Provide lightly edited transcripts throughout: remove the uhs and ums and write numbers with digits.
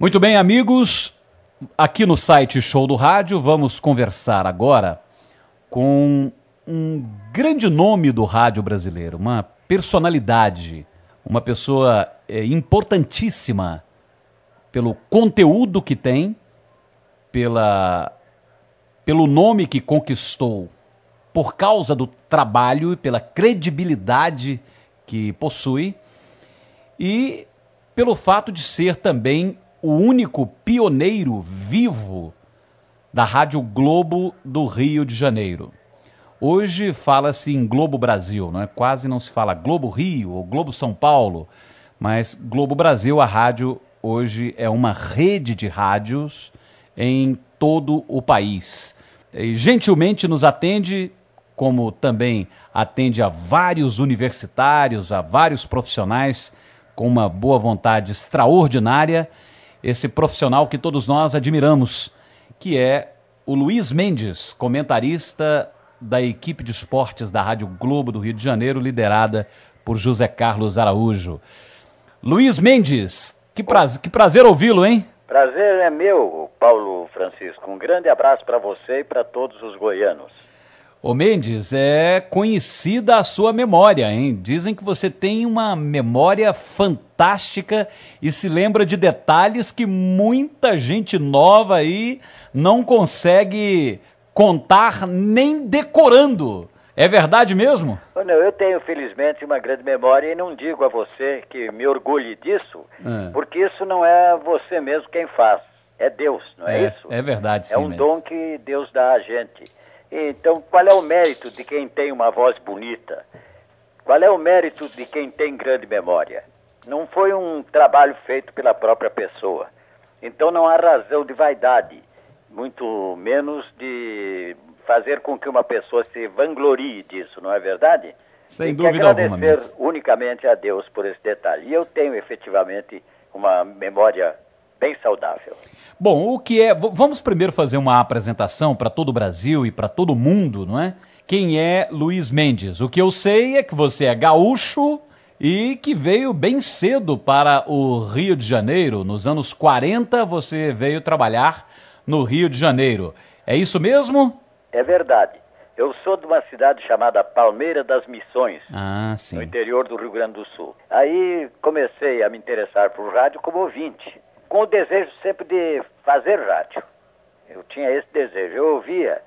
Muito bem, amigos, aqui no site Show do Rádio vamos conversar agora com um grande nome do rádio brasileiro, uma personalidade, uma pessoa importantíssima pelo conteúdo que tem, pelo nome que conquistou, por causa do trabalho e pela credibilidade que possui e pelo fato de ser também o único pioneiro vivo da Rádio Globo do Rio de Janeiro. Hoje fala-se em Globo Brasil, não é? Quase não se fala Globo Rio ou Globo São Paulo, mas Globo Brasil, a rádio hoje é uma rede de rádios em todo o país. E gentilmente nos atende, como também atende a vários universitários, a vários profissionais com uma boa vontade extraordinária, esse profissional que todos nós admiramos, que é o Luiz Mendes, comentarista da equipe de esportes da Rádio Globo do Rio de Janeiro, liderada por José Carlos Araújo. Luiz Mendes, que prazer ouvi-lo, hein? Prazer é meu, Paulo Francisco. Um grande abraço para você e para todos os goianos. Ô Mendes, é conhecida a sua memória, hein? Dizem que você tem uma memória fantástica e se lembra de detalhes que muita gente nova aí não consegue contar nem decorando. É verdade mesmo? Não, eu tenho, felizmente, uma grande memória e não digo a você que me orgulhe disso, porque isso não é você mesmo quem faz, é Deus, não é isso? É verdade, sim. É um dom que Deus dá a gente. Então, qual é o mérito de quem tem uma voz bonita? Qual é o mérito de quem tem grande memória? Não foi um trabalho feito pela própria pessoa. Então não há razão de vaidade, muito menos de fazer com que uma pessoa se vanglorie disso, não é verdade? Sem dúvida alguma. Agradecer unicamente a Deus por esse detalhe. E eu tenho efetivamente uma memória bem saudável. Bom, o que é... Vamos primeiro fazer uma apresentação para todo o Brasil e para todo mundo, não é? Quem é Luiz Mendes? O que eu sei é que você é gaúcho e que veio bem cedo para o Rio de Janeiro. Nos anos 40 você veio trabalhar no Rio de Janeiro. É isso mesmo? É verdade. Eu sou de uma cidade chamada Palmeira das Missões, no interior do Rio Grande do Sul. Aí comecei a me interessar por rádio como ouvinte, com o desejo sempre de fazer rádio. Eu tinha esse desejo. Eu ouvia,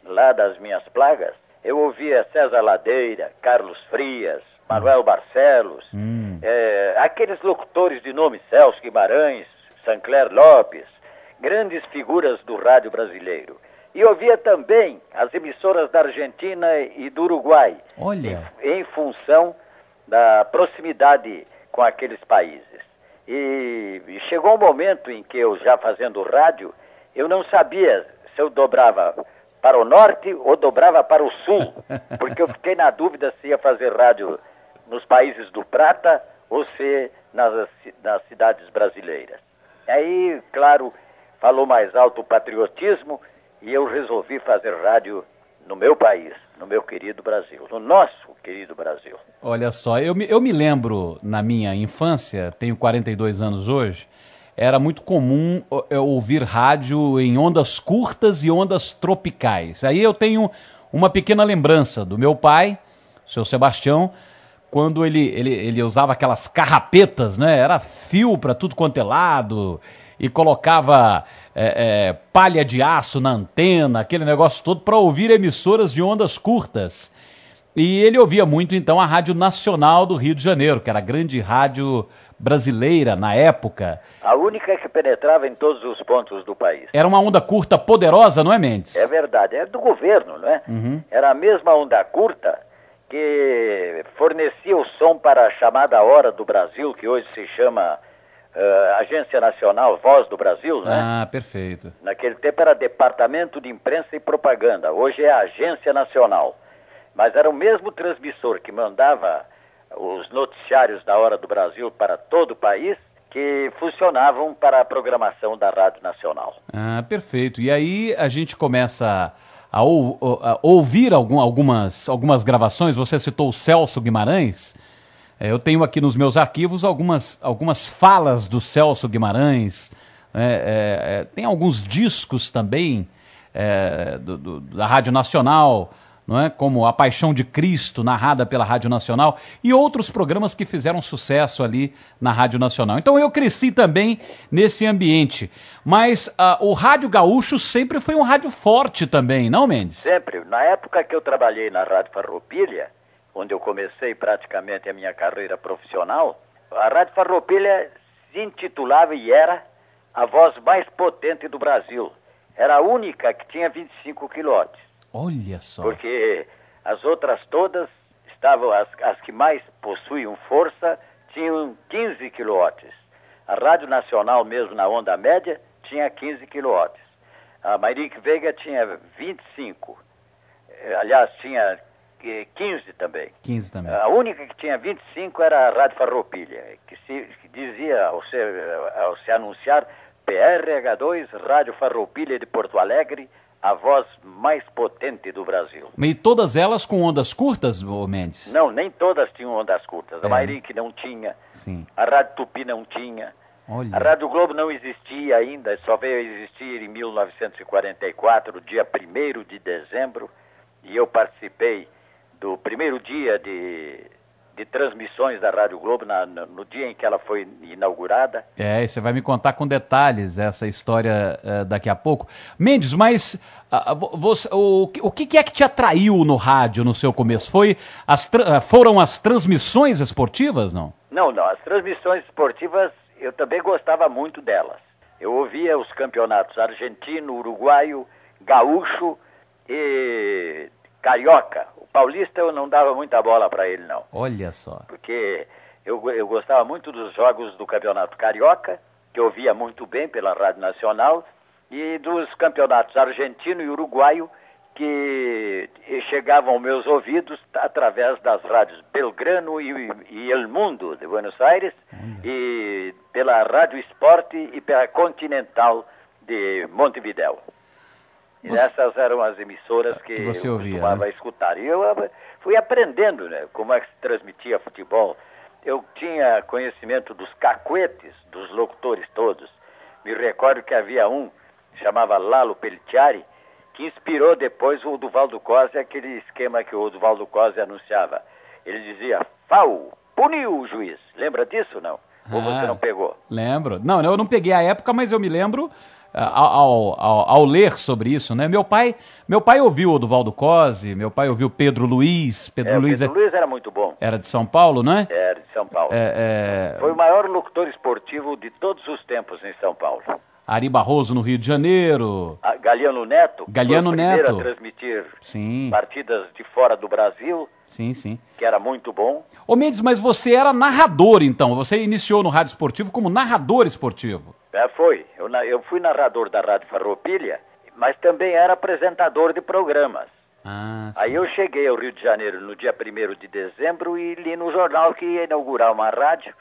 lá das minhas plagas, eu ouvia César Ladeira, Carlos Frias, Manuel Barcelos, aqueles locutores de nome, Celso Guimarães, Sancler Lopes, grandes figuras do rádio brasileiro. E ouvia também as emissoras da Argentina e do Uruguai, em função da proximidade com aqueles países. E chegou um momento em que eu, já fazendo rádio, eu não sabia se eu dobrava para o norte ou dobrava para o sul, porque eu fiquei na dúvida se ia fazer rádio nos países do Prata ou se nas cidades brasileiras. Aí, claro, falou mais alto o patriotismo e eu resolvi fazer rádio no meu país, no meu querido Brasil, no nosso querido Brasil. Olha só, eu me lembro na minha infância, tenho 42 anos hoje, era muito comum ouvir rádio em ondas curtas e ondas tropicais. Aí eu tenho uma pequena lembrança do meu pai, o seu Sebastião, quando ele usava aquelas carrapetas, né? Era fio para tudo quanto é lado e colocava palha de aço na antena, aquele negócio todo, para ouvir emissoras de ondas curtas. E ele ouvia muito, então, a Rádio Nacional do Rio de Janeiro, que era a grande rádio brasileira na época. A única que penetrava em todos os pontos do país. Era uma onda curta poderosa, não é, Mendes? É verdade, era do governo, não é? Era a mesma onda curta que fornecia o som para a chamada Hora do Brasil, que hoje se chama Agência Nacional Voz do Brasil, né? Ah, perfeito. Naquele tempo era Departamento de Imprensa e Propaganda, hoje é a Agência Nacional. Mas era o mesmo transmissor que mandava os noticiários da Hora do Brasil para todo o país, que funcionavam para a programação da Rádio Nacional. Ah, perfeito. E aí a gente começa a ouvir algumas gravações. Você citou o Celso Guimarães. Eu tenho aqui nos meus arquivos algumas falas do Celso Guimarães, tem alguns discos também da Rádio Nacional, não é? Como A Paixão de Cristo, narrada pela Rádio Nacional, e outros programas que fizeram sucesso ali na Rádio Nacional. Então eu cresci também nesse ambiente. Mas o Rádio Gaúcho sempre foi um rádio forte também, não, Mendes? Sempre. Na época que eu trabalhei na Rádio Farroupilha, onde eu comecei praticamente a minha carreira profissional, a Rádio Farroupilha se intitulava e era a voz mais potente do Brasil. Era a única que tinha 25 quilowatt. Olha só. Porque as outras todas estavam, as que mais possuíam força, tinham 15 quilowatts. A Rádio Nacional, mesmo na onda média, tinha 15 quilowatts. A Mairique Veiga tinha 25. Aliás, tinha 15 também. 15 também. A única que tinha 25 era a Rádio Farroupilha, que dizia, ao se anunciar, PRH2, Rádio Farroupilha de Porto Alegre, a voz mais potente do Brasil. E todas elas com ondas curtas, Mendes? Não, nem todas tinham ondas curtas. A Mairique não tinha. Sim. A Rádio Tupi não tinha. Olha. A Rádio Globo não existia ainda, só veio a existir em 1944, dia 1º de dezembro, e eu participei do primeiro dia de transmissões da Rádio Globo, no dia em que ela foi inaugurada. E você vai me contar com detalhes essa história daqui a pouco. Mendes, mas o que é que te atraiu no rádio no seu começo? Foram as transmissões esportivas, não? Não, as transmissões esportivas eu também gostava muito delas. Eu ouvia os campeonatos argentino, uruguaio, gaúcho e carioca. O paulista eu não dava muita bola para ele, não. Olha só. Porque eu gostava muito dos jogos do campeonato carioca, que eu ouvia muito bem pela Rádio Nacional, e dos campeonatos argentino e uruguaio, que chegavam aos meus ouvidos através das rádios Belgrano e El Mundo de Buenos Aires, e pela Rádio Esporte e pela Continental de Montevidéu. E essas eram as emissoras que você eu ouvia, costumava escutar. E eu fui aprendendo, né, como é que se transmitia futebol. Eu tinha conhecimento dos cacuetes, dos locutores todos. Me recordo que havia um, chamava Lalo Pelliciari, que inspirou depois o Duvaldo Cosi, aquele esquema que o Duvaldo Cosi anunciava. Ele dizia, FAU, puniu o juiz. Lembra disso, não? Ou você não pegou? Lembro. Não, eu não peguei a época, mas eu me lembro ao ler sobre isso, né? Meu pai ouviu o Duvaldo Cosi, meu pai ouviu Pedro Luiz. Pedro Luiz era muito bom. Era de São Paulo, não é? Era de São Paulo. Foi o maior locutor esportivo de todos os tempos em São Paulo. Ari Barroso no Rio de Janeiro. Galiano Neto. Galiano foi o primeiro a transmitir partidas de fora do Brasil. Sim, sim. Que era muito bom. Ô Mendes, mas você era narrador então, você iniciou no rádio esportivo como narrador esportivo. Foi. Eu fui narrador da Rádio Farroupilha, mas também era apresentador de programas. Aí eu cheguei ao Rio de Janeiro no dia 1º de dezembro e li no jornal que ia inaugurar uma rádio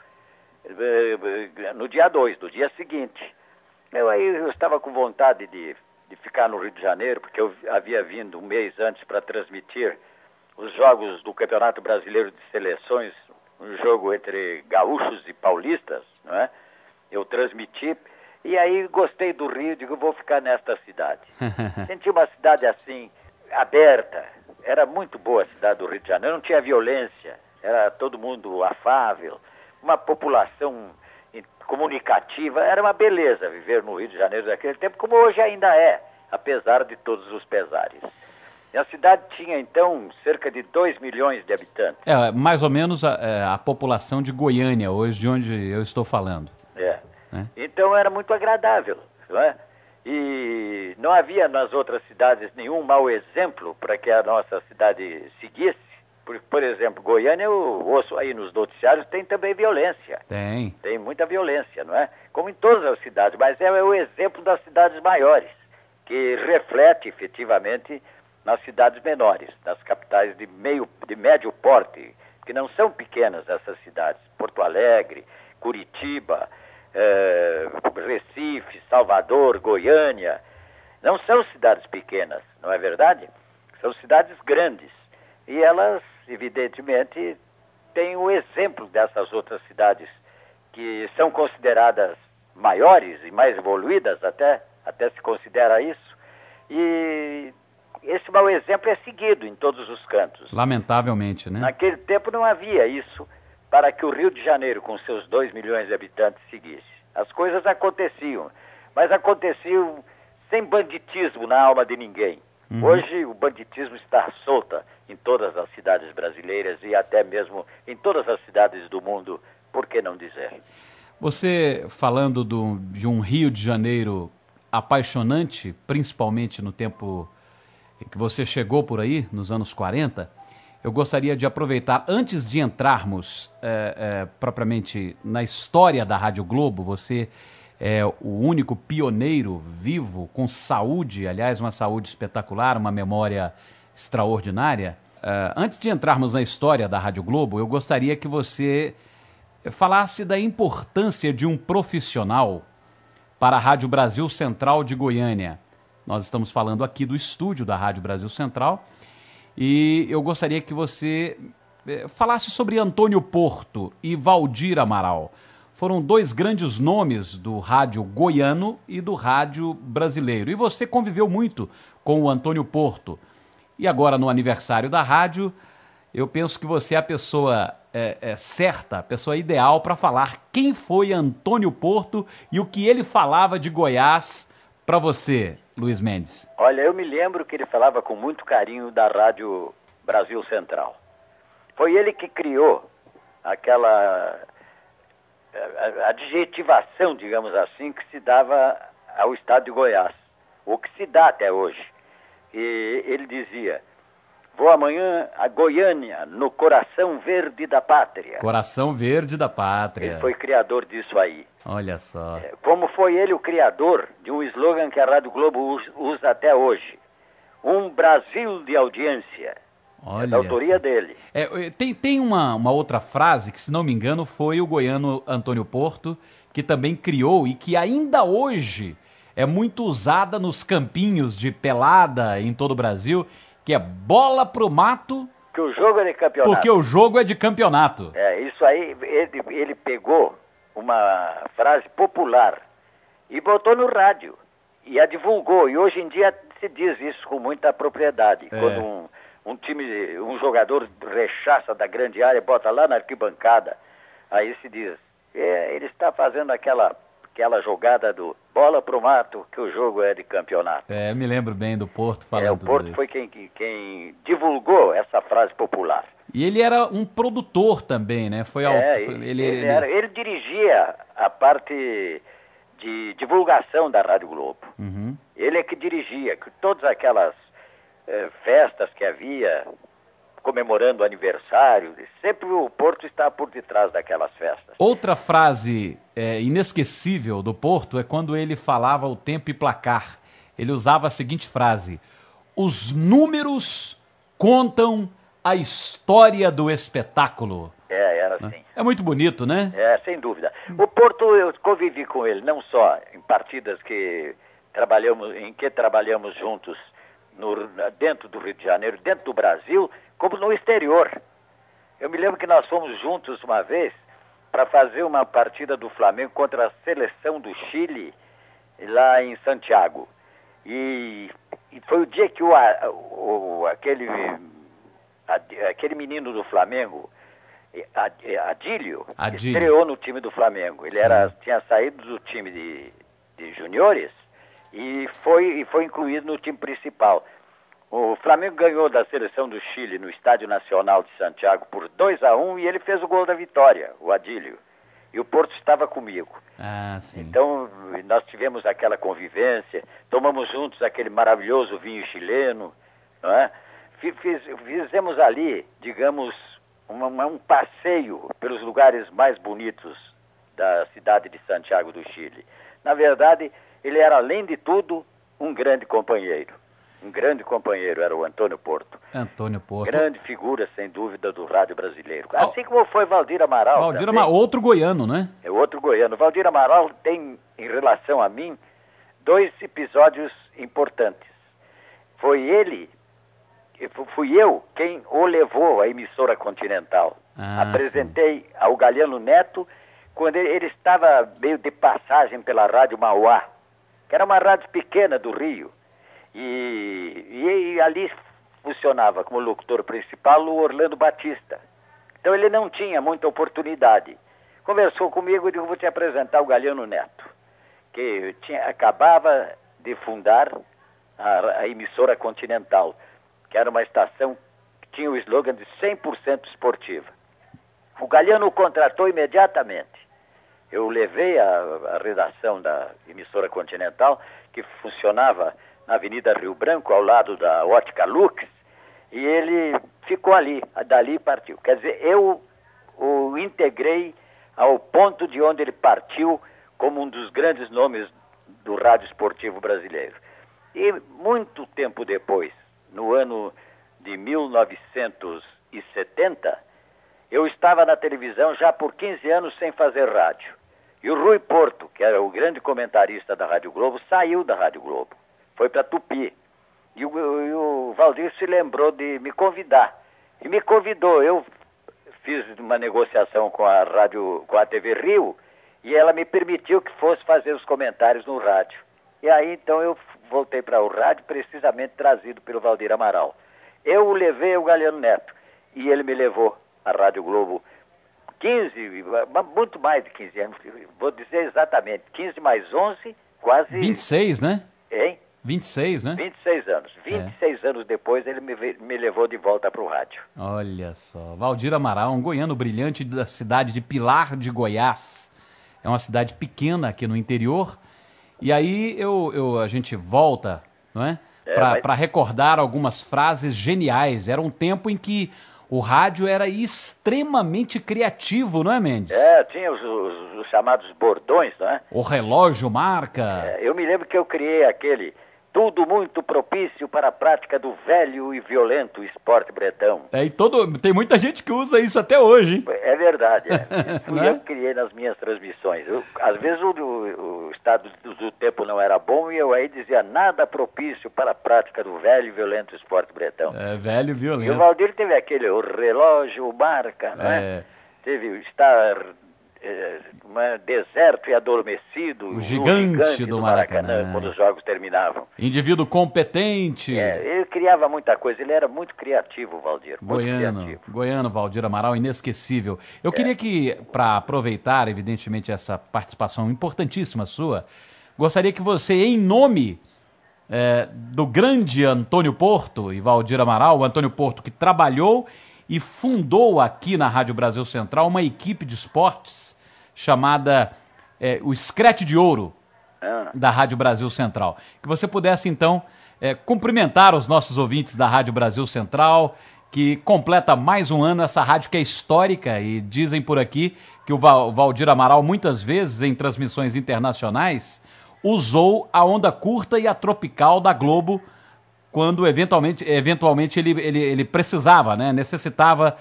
no dia 2, do dia seguinte. Eu estava com vontade de ficar no Rio de Janeiro, porque eu havia vindo um mês antes para transmitir os jogos do Campeonato Brasileiro de Seleções, um jogo entre gaúchos e paulistas, não é? Eu transmiti, e aí gostei do Rio, digo, vou ficar nesta cidade. Senti uma cidade assim, aberta, era muito boa a cidade do Rio de Janeiro, não tinha violência, era todo mundo afável, uma população comunicativa, era uma beleza viver no Rio de Janeiro daquele tempo, como hoje ainda é, apesar de todos os pesares. E a cidade tinha, então, cerca de 2 milhões de habitantes. Mais ou menos a população de Goiânia, hoje, de onde eu estou falando. Então era muito agradável, não é? E não havia nas outras cidades nenhum mau exemplo para que a nossa cidade seguisse. Por exemplo, Goiânia, eu ouço aí nos noticiários, tem também violência. Tem muita violência, não é? Como em todas as cidades, mas é o exemplo das cidades maiores, que reflete efetivamente nas cidades menores, nas capitais de médio porte, que não são pequenas essas cidades. Porto Alegre, Curitiba, Recife, Salvador, Goiânia, não são cidades pequenas, não é verdade? São cidades grandes. E elas, evidentemente, têm o exemplo dessas outras cidades que são consideradas maiores e mais evoluídas até se considera isso. E esse mau exemplo é seguido em todos os cantos. Lamentavelmente, né? Naquele tempo não havia isso para que o Rio de Janeiro, com seus 2 milhões de habitantes, seguisse. As coisas aconteciam, mas aconteciam sem banditismo na alma de ninguém. Hoje o banditismo está solta em todas as cidades brasileiras e até mesmo em todas as cidades do mundo, por que não dizer? Você falando de um Rio de Janeiro apaixonante, principalmente no tempo que você chegou por aí, nos anos 40, eu gostaria de aproveitar, antes de entrarmos propriamente na história da Rádio Globo, você é o único pioneiro vivo, com saúde, aliás, uma saúde espetacular, uma memória extraordinária. Antes de entrarmos na história da Rádio Globo, eu gostaria que você falasse da importância de um profissional para a Rádio Brasil Central de Goiânia. Nós estamos falando aqui do estúdio da Rádio Brasil Central e eu gostaria que você falasse sobre Antônio Porto e Valdir Amaral. Foram 2 grandes nomes do rádio goiano e do rádio brasileiro. E você conviveu muito com o Antônio Porto. E agora, no aniversário da rádio, eu penso que você é a pessoa certa, a pessoa ideal para falar quem foi Antônio Porto e o que ele falava de Goiás para você, Luiz Mendes. Olha, eu me lembro que ele falava com muito carinho da Rádio Brasil Central. Foi ele que criou aquela adjetivação, digamos assim, que se dava ao estado de Goiás, ou que se dá até hoje. E ele dizia: vou amanhã a Goiânia, no coração verde da pátria. Coração verde da pátria. Ele foi criador disso aí. Olha só. Como foi ele o criador de um slogan que a Rádio Globo usa até hoje: um Brasil de audiência. Olha, é da autoria dele. Tem uma outra frase que, se não me engano, foi o goiano Antônio Porto, que também criou e que ainda hoje é muito usada nos campinhos de pelada em todo o Brasil, que é bola pro mato. Que o jogo é de campeonato. Porque o jogo é de campeonato. Isso aí, ele pegou uma frase popular e botou no rádio e a divulgou. E hoje em dia se diz isso com muita propriedade. Quando um jogador rechaça da grande área, bota lá na arquibancada, aí se diz, ele está fazendo aquela jogada do bola pro mato, que o jogo é de campeonato. Eu me lembro bem do Porto falando o Porto foi quem divulgou essa frase popular. E ele era um produtor também, né? Ele dirigia a parte de divulgação da Rádio Globo. Uhum. Ele é que dirigia todas aquelas festas que havia, comemorando o aniversário, sempre o Porto está por detrás daquelas festas. Outra frase inesquecível do Porto é quando ele falava o tempo e placar. Ele usava a seguinte frase: os números contam a história do espetáculo. Era assim. É muito bonito, né? Sem dúvida. O Porto, eu convivi com ele, não só em partidas em que trabalhamos juntos dentro do Rio de Janeiro, dentro do Brasil, como no exterior. Eu me lembro que nós fomos juntos uma vez para fazer uma partida do Flamengo contra a seleção do Chile, lá em Santiago. E foi o dia que aquele menino do Flamengo, Adílio, estreou no time do Flamengo. Ele tinha saído do time de juniores e foi incluído no time principal. O Flamengo ganhou da seleção do Chile no Estádio Nacional de Santiago por 2-1 e ele fez o gol da vitória, o Adílio. E o Porto estava comigo. Sim. Então nós tivemos aquela convivência, tomamos juntos aquele maravilhoso vinho chileno, não é? Fizemos ali, digamos, um passeio pelos lugares mais bonitos da cidade de Santiago do Chile. Na verdade, ele era, além de tudo, um grande companheiro. Um grande companheiro era o Antônio Porto. Antônio Porto. Grande figura, sem dúvida, do rádio brasileiro. Assim como foi Valdir Amaral. Valdir Amaral, outro goiano, né? É outro goiano. Valdir Amaral tem, em relação a mim, 2 episódios importantes. Fui eu quem o levou à emissora Continental. Apresentei ao Galhano Neto quando ele estava meio de passagem pela Rádio Mauá, que era uma rádio pequena do Rio, e ali funcionava como locutor principal o Orlando Batista. Então ele não tinha muita oportunidade. Conversou comigo e disse: vou te apresentar o Galiano Neto, que acabava de fundar a emissora Continental, que era uma estação que tinha o slogan de 100% esportiva. O Galiano o contratou imediatamente. Eu levei a redação da emissora Continental, que funcionava na Avenida Rio Branco, ao lado da Ótica Lux, e ele ficou ali, dali partiu. Quer dizer, eu o integrei ao ponto de onde ele partiu como um dos grandes nomes do rádio esportivo brasileiro. E muito tempo depois, no ano de 1970, eu estava na televisão já por 15 anos sem fazer rádio. E o Rui Porto, que era o grande comentarista da Rádio Globo, saiu da Rádio Globo. Foi para Tupi. E o Valdir se lembrou de me convidar. E me convidou. Eu fiz uma negociação com a TV Rio, e ela me permitiu que fosse fazer os comentários no rádio. E aí então eu voltei para o rádio, precisamente trazido pelo Valdir Amaral. Eu levei o Galiano Neto, e ele me levou à Rádio Globo 15, muito mais de 15 anos, vou dizer exatamente, 15 mais 11, quase... 26, né? Hein? 26, né? 26 anos. 26 anos depois ele me levou de volta para o rádio. Olha só, Valdir Amaral, um goiano brilhante da cidade de Pilar de Goiás. É uma cidade pequena aqui no interior. E aí a gente volta, não é? Para recordar algumas frases geniais. Era um tempo em que o rádio era extremamente criativo, não é, Mendes? Tinha os chamados bordões, não é? O relógio marca. Eu me lembro que eu criei aquele: tudo muito propício para a prática do velho e violento esporte bretão. Tem muita gente que usa isso até hoje, hein? É verdade. Eu criei nas minhas transmissões. Às vezes o estado do tempo não era bom, e eu aí dizia: nada propício para a prática do velho e violento esporte bretão. Velho e violento. E o Valdir teve aquele: o relógio marca, não é? Teve o estar... deserto e adormecido, o gigante do Maracanã, quando os jogos terminavam. Indivíduo competente. Ele criava muita coisa, ele era muito criativo, o Valdir. Goiano, Valdir Amaral, inesquecível. Eu queria que, para aproveitar, evidentemente, essa participação importantíssima sua, gostaria que você, em nome do grande Antônio Porto e Valdir Amaral, o Antônio Porto que trabalhou e fundou aqui na Rádio Brasil Central uma equipe de esportes chamada o Screte de Ouro da Rádio Brasil Central. Que você pudesse, então, cumprimentar os nossos ouvintes da Rádio Brasil Central, que completa mais um ano, essa rádio que é histórica, e dizem por aqui que o Valdir Amaral, muitas vezes em transmissões internacionais, usou a onda curta e a tropical da Globo quando eventualmente ele precisava, né? Necessitava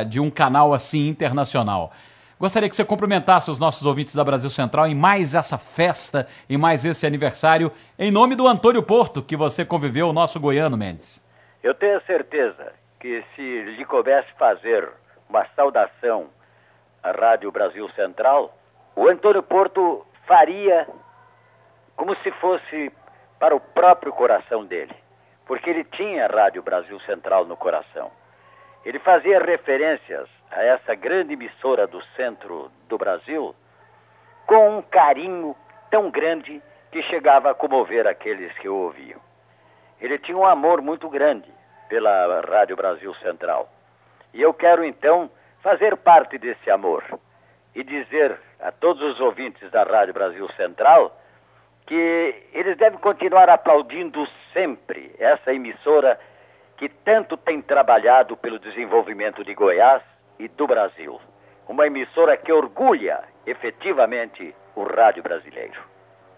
de um canal assim internacional. Gostaria que você cumprimentasse os nossos ouvintes da Brasil Central em mais essa festa, em mais esse aniversário, em nome do Antônio Porto, que você conviveu, o nosso goiano, Mendes. Eu tenho certeza que se lhe coubesse fazer uma saudação à Rádio Brasil Central, o Antônio Porto faria como se fosse para o próprio coração dele, porque ele tinha a Rádio Brasil Central no coração. Ele fazia referências a essa grande emissora do centro do Brasil com um carinho tão grande que chegava a comover aqueles que o ouviam. Ele tinha um amor muito grande pela Rádio Brasil Central. E eu quero, então, fazer parte desse amor e dizer a todos os ouvintes da Rádio Brasil Central que eles devem continuar aplaudindo sempre essa emissora que tanto tem trabalhado pelo desenvolvimento de Goiás e do Brasil. Uma emissora que orgulha, efetivamente, o rádio brasileiro.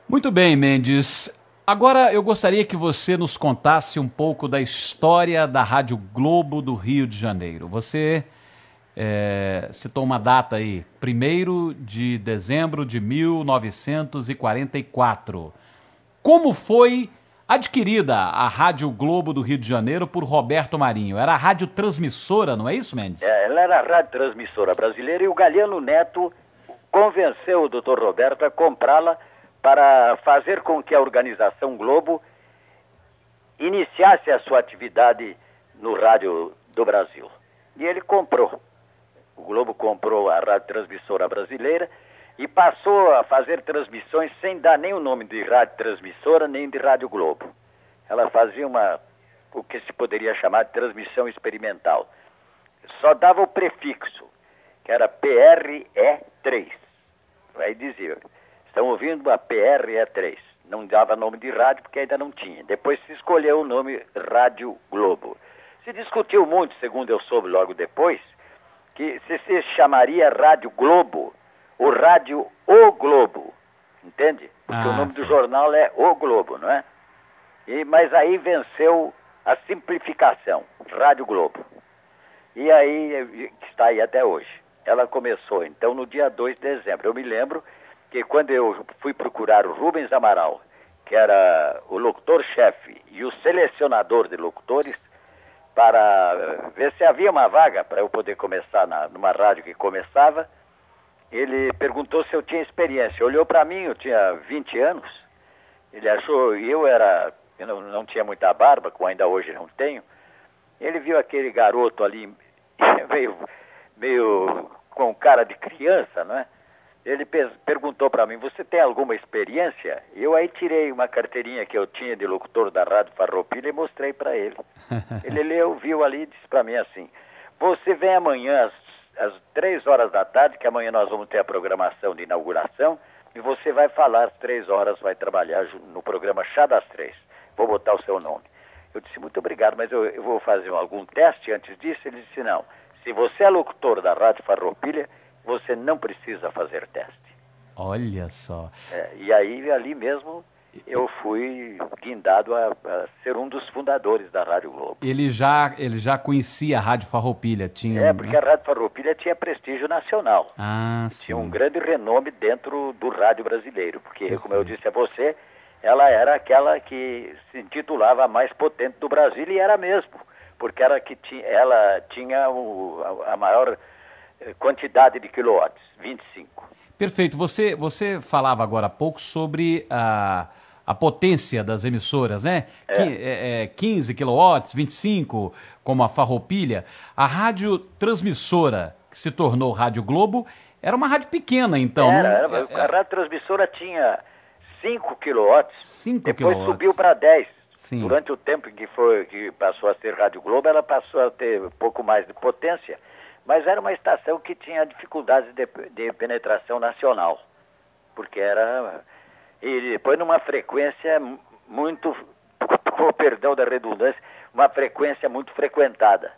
Muito bem, Mendes. Agora eu gostaria que você nos contasse um pouco da história da Rádio Globo do Rio de Janeiro. Você citou uma data aí, 1º de dezembro de 1944. Como foi adquirida a Rádio Globo do Rio de Janeiro por Roberto Marinho? Era a rádio transmissora, não é isso, Mendes? Ela era a rádio transmissora brasileira, e o Galiano Neto convenceu o Dr. Roberto a comprá-la para fazer com que a Organização Globo iniciasse a sua atividade no rádio do Brasil. E ele comprou. O Globo comprou a Rádio Transmissora Brasileira e passou a fazer transmissões sem dar nem o nome de Rádio Transmissora nem de Rádio Globo. Ela fazia o que se poderia chamar de transmissão experimental. Só dava o prefixo, que era PRE3. Aí dizia, estão ouvindo a PRE3. Não dava nome de rádio porque ainda não tinha. Depois se escolheu o nome Rádio Globo. Se discutiu muito, segundo eu soube logo depois, que se chamaria Rádio Globo ou Rádio O Globo, entende? Porque o nome do jornal é O Globo, não é? Mas aí venceu a simplificação, Rádio Globo. E aí está aí até hoje. Ela começou, então, no dia 2 de dezembro. Eu me lembro que quando eu fui procurar o Rubens Amaral, que era o locutor-chefe e o selecionador de locutores, para ver se havia uma vaga para eu poder começar numa rádio que começava, ele perguntou se eu tinha experiência. Olhou para mim, eu tinha 20 anos, ele achou, eu não tinha muita barba, como ainda hoje não tenho, ele viu aquele garoto ali, meio com cara de criança, não é? Ele perguntou para mim, você tem alguma experiência? Eu aí tirei uma carteirinha que eu tinha de locutor da Rádio Farroupilha e mostrei para ele. Ele leu, viu ali e disse para mim assim, você vem amanhã às 3 horas da tarde, que amanhã nós vamos ter a programação de inauguração, e você vai falar às 3 horas, vai trabalhar no programa Chá das 3. Vou botar o seu nome. Eu disse, muito obrigado, mas eu vou fazer algum teste antes disso? Ele disse, não. Se você é locutor da Rádio Farroupilha, você não precisa fazer teste. Olha só. E aí, ali mesmo, eu fui guindado a ser um dos fundadores da Rádio Globo. Ele já conhecia a Rádio Farroupilha? Porque a Rádio Farroupilha tinha prestígio nacional. Sim. Tinha um grande renome dentro do rádio brasileiro, porque, como eu disse a você, ela era aquela que se intitulava a mais potente do Brasil, e era mesmo, porque ela tinha a maior quantidade de quilowatts, 25. Perfeito. Você falava agora há pouco sobre a potência das emissoras, né? 15 quilowatts, 25, como a Farroupilha. A rádio transmissora, que se tornou Rádio Globo, era uma rádio pequena, então. A rádio transmissora tinha 5 quilowatts, depois subiu para 10. Sim. Durante o tempo que passou a ser Rádio Globo, ela passou a ter um pouco mais de potência, mas era uma estação que tinha dificuldades de penetração nacional, porque e depois numa frequência muito, com o perdão da redundância, uma frequência muito frequentada.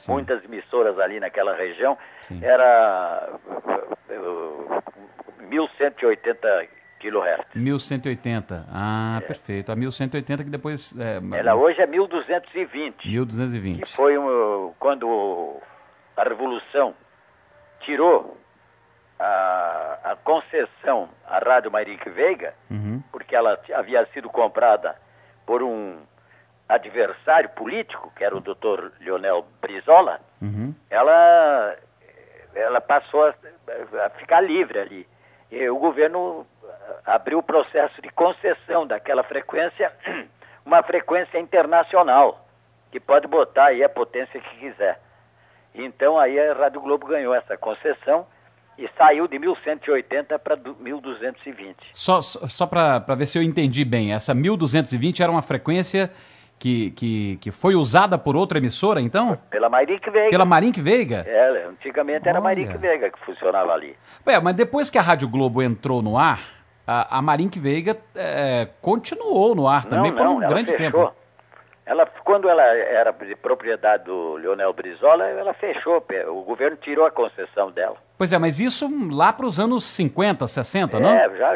Muitas emissoras ali naquela região, era 1180 kHz. 1180, perfeito. A 1180 que depois... Ela hoje é 1220. 1220. Que foi quando a Revolução tirou a concessão à Rádio Mayrink Veiga, porque ela havia sido comprada por um adversário político, que era o Dr. Leonel Brizola, ela passou a ficar livre ali. E o governo abriu o processo de concessão daquela frequência, uma frequência internacional, que pode botar aí a potência que quiser. Então aí a Rádio Globo ganhou essa concessão e saiu de 1180 para 1220. Só para ver se eu entendi bem, essa 1220 era uma frequência que foi usada por outra emissora, então? Pela Mayrink Veiga. Pela Mayrink Veiga? Antigamente era a Mayrink Veiga que funcionava ali. Mas depois que a Rádio Globo entrou no ar, a Mayrink Veiga continuou no ar também por um grande tempo. Quando ela era de propriedade do Leonel Brizola, ela fechou, o governo tirou a concessão dela. Pois mas isso lá para os anos 50, 60, não?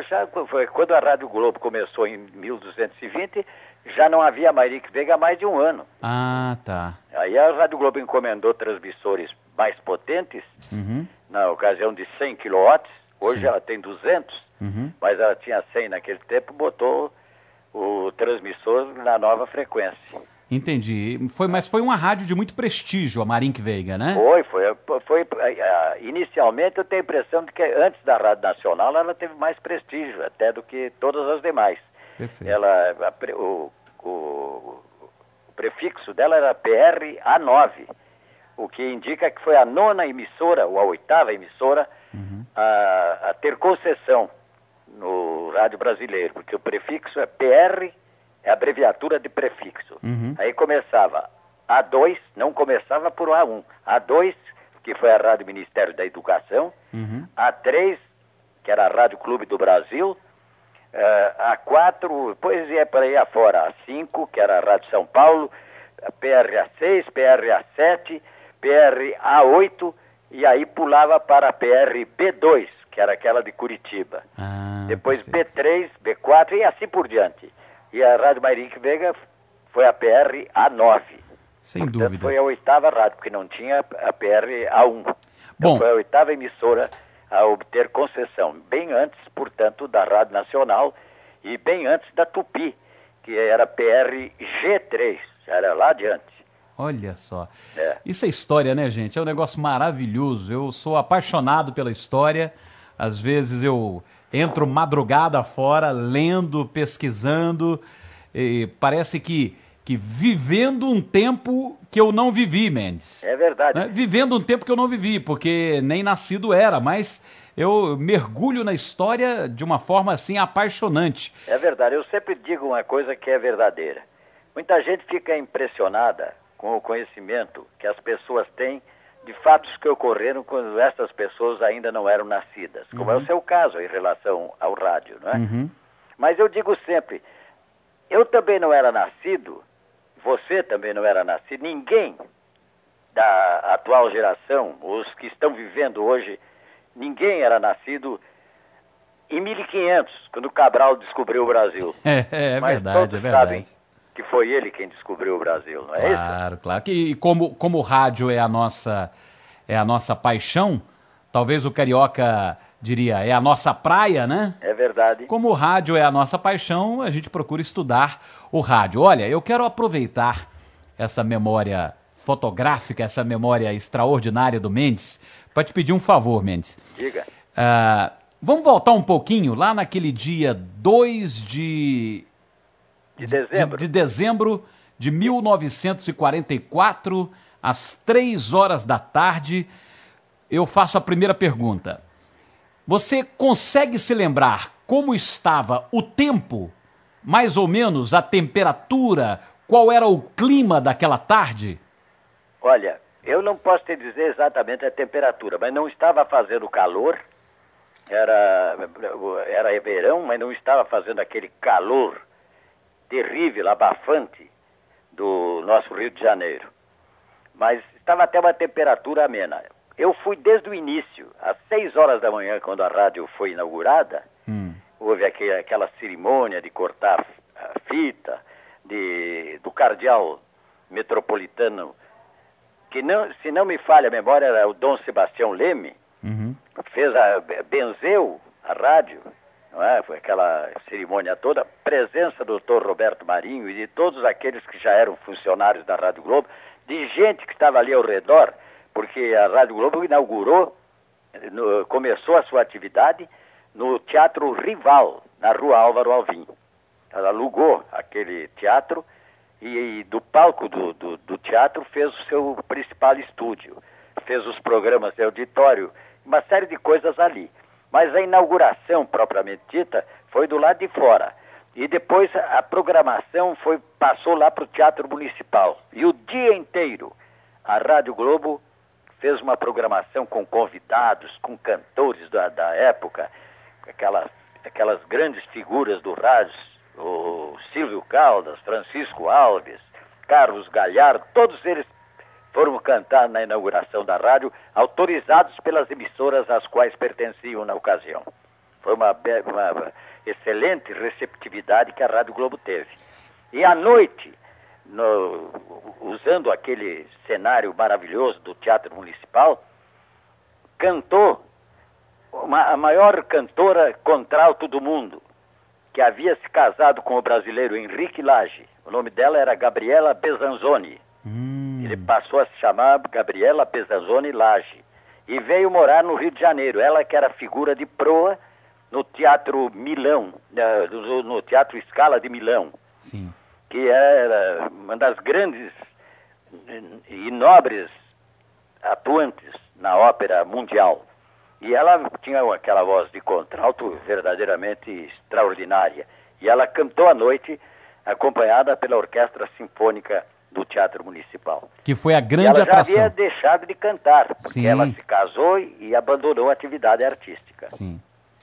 Já foi quando a Rádio Globo começou em 1220, já não havia Mayrink Veiga há mais de um ano. Tá. Aí a Rádio Globo encomendou transmissores mais potentes, na ocasião de 100 kW, hoje ela tem 200, mas ela tinha 100 naquele tempo, botou o transmissor na nova frequência. Entendi. Mas foi uma rádio de muito prestígio, a Marink Veiga, né? Foi. Inicialmente eu tenho a impressão de que antes da Rádio Nacional ela teve mais prestígio até do que todas as demais. Perfeito. O prefixo dela era PRA9, o que indica que foi a 9ª emissora, ou a 8ª emissora, a ter concessão no rádio brasileiro, porque o prefixo é PR, é a abreviatura de prefixo. Aí começava A2, não começava por A1. A2, que foi a Rádio Ministério da Educação. A3, que era a Rádio Clube do Brasil. A4, depois ia para aí afora. A5, que era a Rádio São Paulo. PRA6, PRA7, PRA8, e aí pulava para a PRB2, que era aquela de Curitiba. Depois perfeito. B3, B4 e assim por diante. E a Rádio Marink Veiga foi a PRA9. Sem dúvida. Foi a 8ª rádio, porque não tinha a PRA1. Então foi a 8ª emissora a obter concessão. Bem antes, portanto, da Rádio Nacional e bem antes da Tupi, que era PRG3. Já era lá adiante. Olha só. Isso é história, né, gente? É um negócio maravilhoso. Eu sou apaixonado pela história. Às vezes eu entro madrugada fora, lendo, pesquisando, e parece que vivendo um tempo que eu não vivi, Mendes. É verdade. Né? Vivendo um tempo que eu não vivi, porque nem nascido era, mas eu mergulho na história de uma forma assim apaixonante. É verdade. Eu sempre digo uma coisa que é verdadeira. Muita gente fica impressionada com o conhecimento que as pessoas têm de fatos que ocorreram quando essas pessoas ainda não eram nascidas, como é o seu caso em relação ao rádio, não é? Mas eu digo sempre, eu também não era nascido, você também não era nascido, ninguém da atual geração, os que estão vivendo hoje, ninguém era nascido em 1500, quando Cabral descobriu o Brasil. Mas verdade, todos sabem que foi ele quem descobriu o Brasil, não é isso? Claro, claro. E como o rádio é a nossa paixão, talvez o carioca diria, é a nossa praia, né? É verdade. Como o rádio é a nossa paixão, a gente procura estudar o rádio. Olha, eu quero aproveitar essa memória fotográfica, essa memória extraordinária do Mendes, para te pedir um favor, Mendes. Diga. Vamos voltar um pouquinho, lá naquele dia 2 de dezembro de 1944, às 3 horas da tarde, eu faço a primeira pergunta. Você consegue se lembrar como estava o tempo, mais ou menos a temperatura, qual era o clima daquela tarde? Olha, eu não posso te dizer exatamente a temperatura, mas não estava fazendo calor, era verão, mas não estava fazendo aquele calor terrível, abafante do nosso Rio de Janeiro. Mas estava até uma temperatura amena. Eu fui desde o início, às 6 horas da manhã, quando a rádio foi inaugurada, houve aquela cerimônia de cortar a fita do cardeal metropolitano, que se não me falha a memória, era o Dom Sebastião Leme, benzeu a rádio, não é? Foi aquela cerimônia toda, presença do Dr. Roberto Marinho e de todos aqueles que já eram funcionários da Rádio Globo, de gente que estava ali ao redor, porque a Rádio Globo começou a sua atividade no Teatro Rival, na Rua Álvaro Alvim. Ela alugou aquele teatro e do palco do teatro fez o seu principal estúdio, fez os programas de auditório, uma série de coisas ali. Mas a inauguração, propriamente dita, foi do lado de fora. E depois a programação passou lá para o Teatro Municipal. E o dia inteiro a Rádio Globo fez uma programação com convidados, com cantores da época, aquelas grandes figuras do rádio, o Silvio Caldas, Francisco Alves, Carlos Galhardo, todos eles foram cantar na inauguração da rádio, autorizados pelas emissoras às quais pertenciam na ocasião. Foi uma excelente receptividade que a Rádio Globo teve. E à noite, usando aquele cenário maravilhoso do Teatro Municipal, cantou a maior cantora contralto do mundo, que havia se casado com o brasileiro Henrique Lage, O nome dela era Gabriela Besanzoni. Ele passou a se chamar Gabriela Besanzoni Lage. E veio morar no Rio de Janeiro. Ela que era figura de proa no Teatro Milão, no Teatro Scala de Milão. Sim. Que era uma das grandes e nobres atuantes na ópera mundial. E ela tinha aquela voz de contralto verdadeiramente extraordinária. E ela cantou à noite, acompanhada pela Orquestra Sinfônica do Teatro Municipal. Que foi a grande atração. Ela já havia deixado de cantar, porque Sim. ela se casou e abandonou a atividade artística. Sim.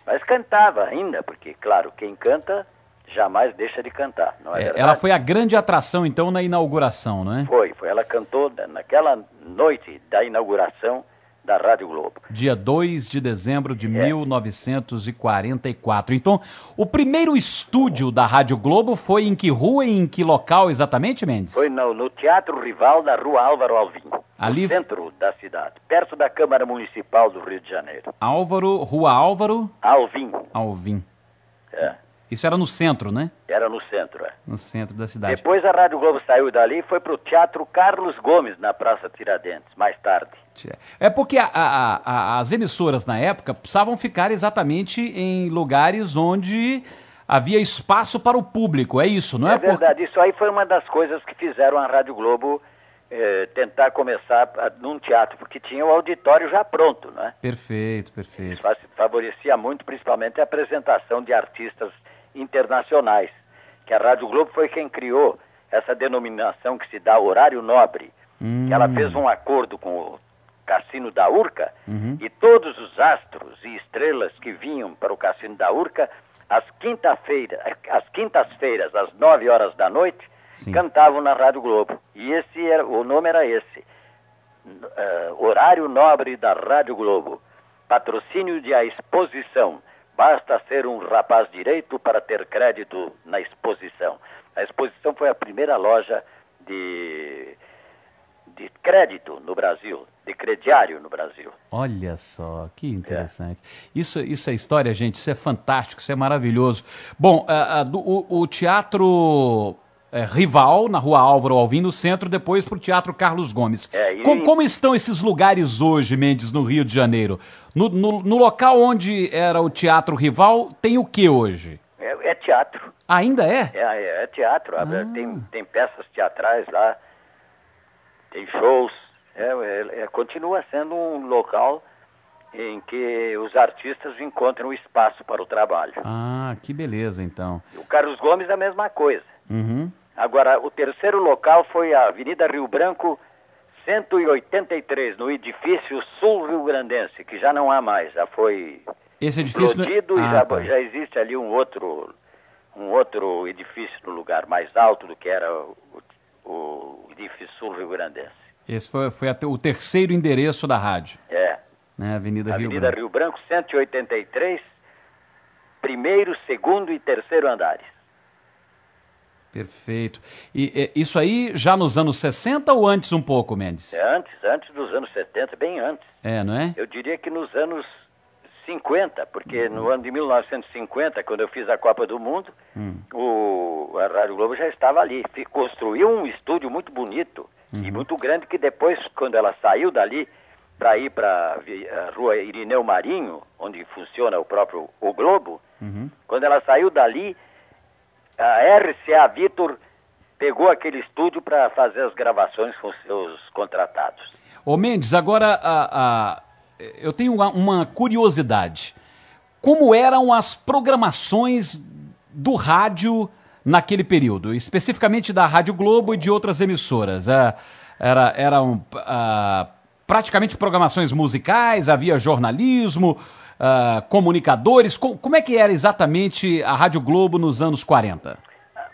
Mas cantava ainda, porque, claro, quem canta jamais deixa de cantar, não é verdade? Ela foi a grande atração, então, na inauguração, não é? Foi. Ela cantou naquela noite da inauguração da Rádio Globo. Dia 2 de dezembro de 1944. Então, o primeiro estúdio da Rádio Globo foi em que rua e em que local exatamente, Mendes? Foi no Teatro Rival da Rua Álvaro Alvim, ali... no centro da cidade, perto da Câmara Municipal do Rio de Janeiro. Rua Álvaro... Alvim. É. Isso era no centro, né? Era no centro, é. No centro da cidade. Depois a Rádio Globo saiu dali e foi para o Teatro Carlos Gomes, na Praça Tiradentes, mais tarde. É porque as emissoras na época precisavam ficar exatamente em lugares onde havia espaço para o público, é isso, não é? É verdade, isso aí foi uma das coisas que fizeram a Rádio Globo tentar começar num teatro, porque tinha o auditório já pronto, né? Perfeito. Isso favorecia muito, principalmente, a apresentação de artistas internacionais, que a Rádio Globo foi quem criou essa denominação que se dá horário nobre, que ela fez um acordo com o Cassino da Urca, e todos os astros e estrelas que vinham para o Cassino da Urca, às quintas-feiras, às 9 horas da noite, sim, cantavam na Rádio Globo. E o nome era esse, Horário Nobre da Rádio Globo, patrocínio de A Exposição. Basta ser um rapaz direito para ter crédito na Exposição. A Exposição foi a primeira loja de crédito no Brasil, de crediário no Brasil. Olha só, que interessante. Isso é história, gente, isso é fantástico, isso é maravilhoso. Bom, o Teatro Rival, na Rua Álvaro Alvim, no centro, depois para o Teatro Carlos Gomes. Como estão esses lugares hoje, Mendes, no Rio de Janeiro? No local onde era o Teatro Rival, tem o que hoje? É teatro. Ainda é? É teatro. Tem peças teatrais lá, tem shows. Continua sendo um local em que os artistas encontram espaço para o trabalho. Ah, que beleza, então. O Carlos Gomes, a mesma coisa. Uhum. Agora, o terceiro local foi a Avenida Rio Branco 183, no edifício Sul Rio Grandense, que já não há mais, já foi explodido e já existe ali um outro edifício no lugar mais alto do que era o edifício Sul Rio Grandense. Esse foi o terceiro endereço da rádio. Né? Avenida Rio Branco 183, primeiro, segundo e terceiro andares. Perfeito. E isso aí já nos anos 60 ou antes um pouco, Mendes? Antes dos anos 70, bem antes. Não é? Eu diria que nos anos 50, porque no ano de 1950, quando eu fiz a Copa do Mundo, a Rádio Globo já estava ali. Construiu um estúdio muito bonito e muito grande, que depois, quando ela saiu dali para ir para a Rua Irineu Marinho, onde funciona o Globo, quando ela saiu dali, a RCA Victor pegou aquele estúdio para fazer as gravações com seus contratados. Ô Mendes, agora eu tenho uma curiosidade. Como eram as programações do rádio naquele período? Especificamente da Rádio Globo e de outras emissoras. Eram praticamente programações musicais, havia jornalismo, comunicadores. Como é que era exatamente a Rádio Globo nos anos 40?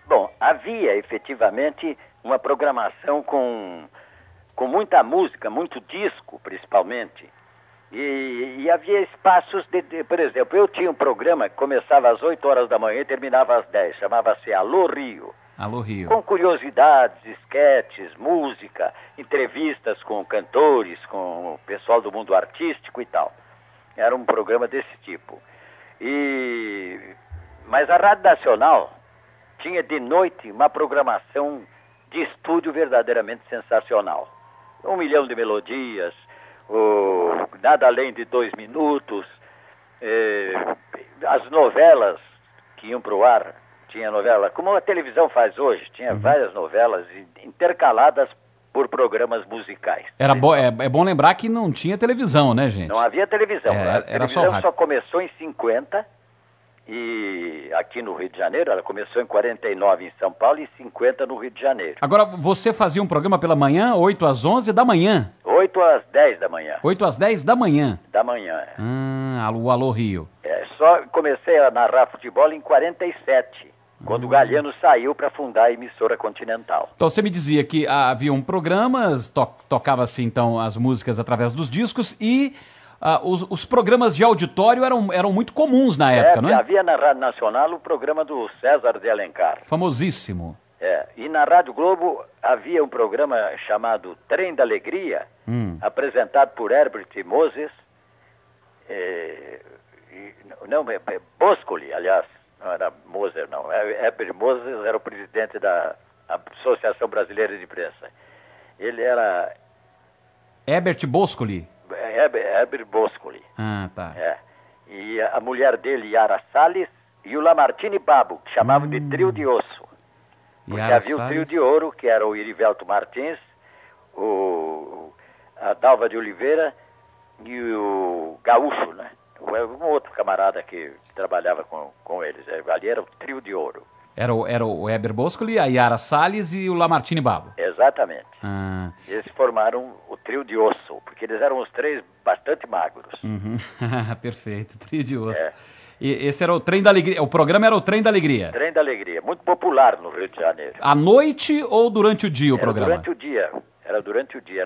Bom, havia efetivamente uma programação com muita música, muito disco principalmente, e havia espaços por exemplo, eu tinha um programa que começava às 8 horas da manhã e terminava às 10, chamava-se Alô Rio. Alô Rio. Com curiosidades, esquetes, música, entrevistas com cantores, com o pessoal do mundo artístico e tal. Era um programa desse tipo. Mas a Rádio Nacional tinha de noite uma programação de estúdio verdadeiramente sensacional. 1 milhão de melodias, Nada Além de 2 Minutos, as novelas que iam para o ar, tinha novela, como a televisão faz hoje, tinha várias novelas intercaladas por programas musicais. É bom lembrar que não tinha televisão, né, gente? Não havia televisão. A televisão só começou em 50, e aqui no Rio de Janeiro, ela começou em 49 em São Paulo e 50 no Rio de Janeiro. Agora, você fazia um programa pela manhã, 8 às 11 da manhã? 8 às 10 da manhã. 8 às 10 da manhã? Da manhã, Alô Rio. Só comecei a narrar futebol em 47, quando o Galhano saiu para fundar a emissora Continental. Então você me dizia que haviam programas, tocava-se então as músicas através dos discos e os programas de auditório eram muito comuns na época, não é? Havia na Rádio Nacional o programa do César de Alencar. Famosíssimo. E na Rádio Globo havia um programa chamado Trem da Alegria, apresentado por Herbert Moses, Boscoli, aliás. Não era Moser, não. Herbert Moses era o presidente da Associação Brasileira de Imprensa. Ele era... Herbert Boscoli? Herbert Boscoli. Tá. E a mulher dele, Yara Salles, e o Lamartine Babo, que chamavam de Trio de Osso. Porque havia o Trio de Ouro, que era o Irivelto Martins, a Dalva de Oliveira e o Gaúcho, né? Um outro camarada que trabalhava com eles. Ali era o Trio de Ouro. Era o Heber Boscoli, a Yara Salles e o Lamartine Babo. Exatamente. Eles formaram o Trio de Osso, porque eles eram os três bastante magros. Perfeito, Trio de Osso. E esse era o Trem da Alegria, o programa era o Trem da Alegria. Trem da Alegria, muito popular no Rio de Janeiro. À noite ou durante o dia o programa? Durante o dia, era durante o dia,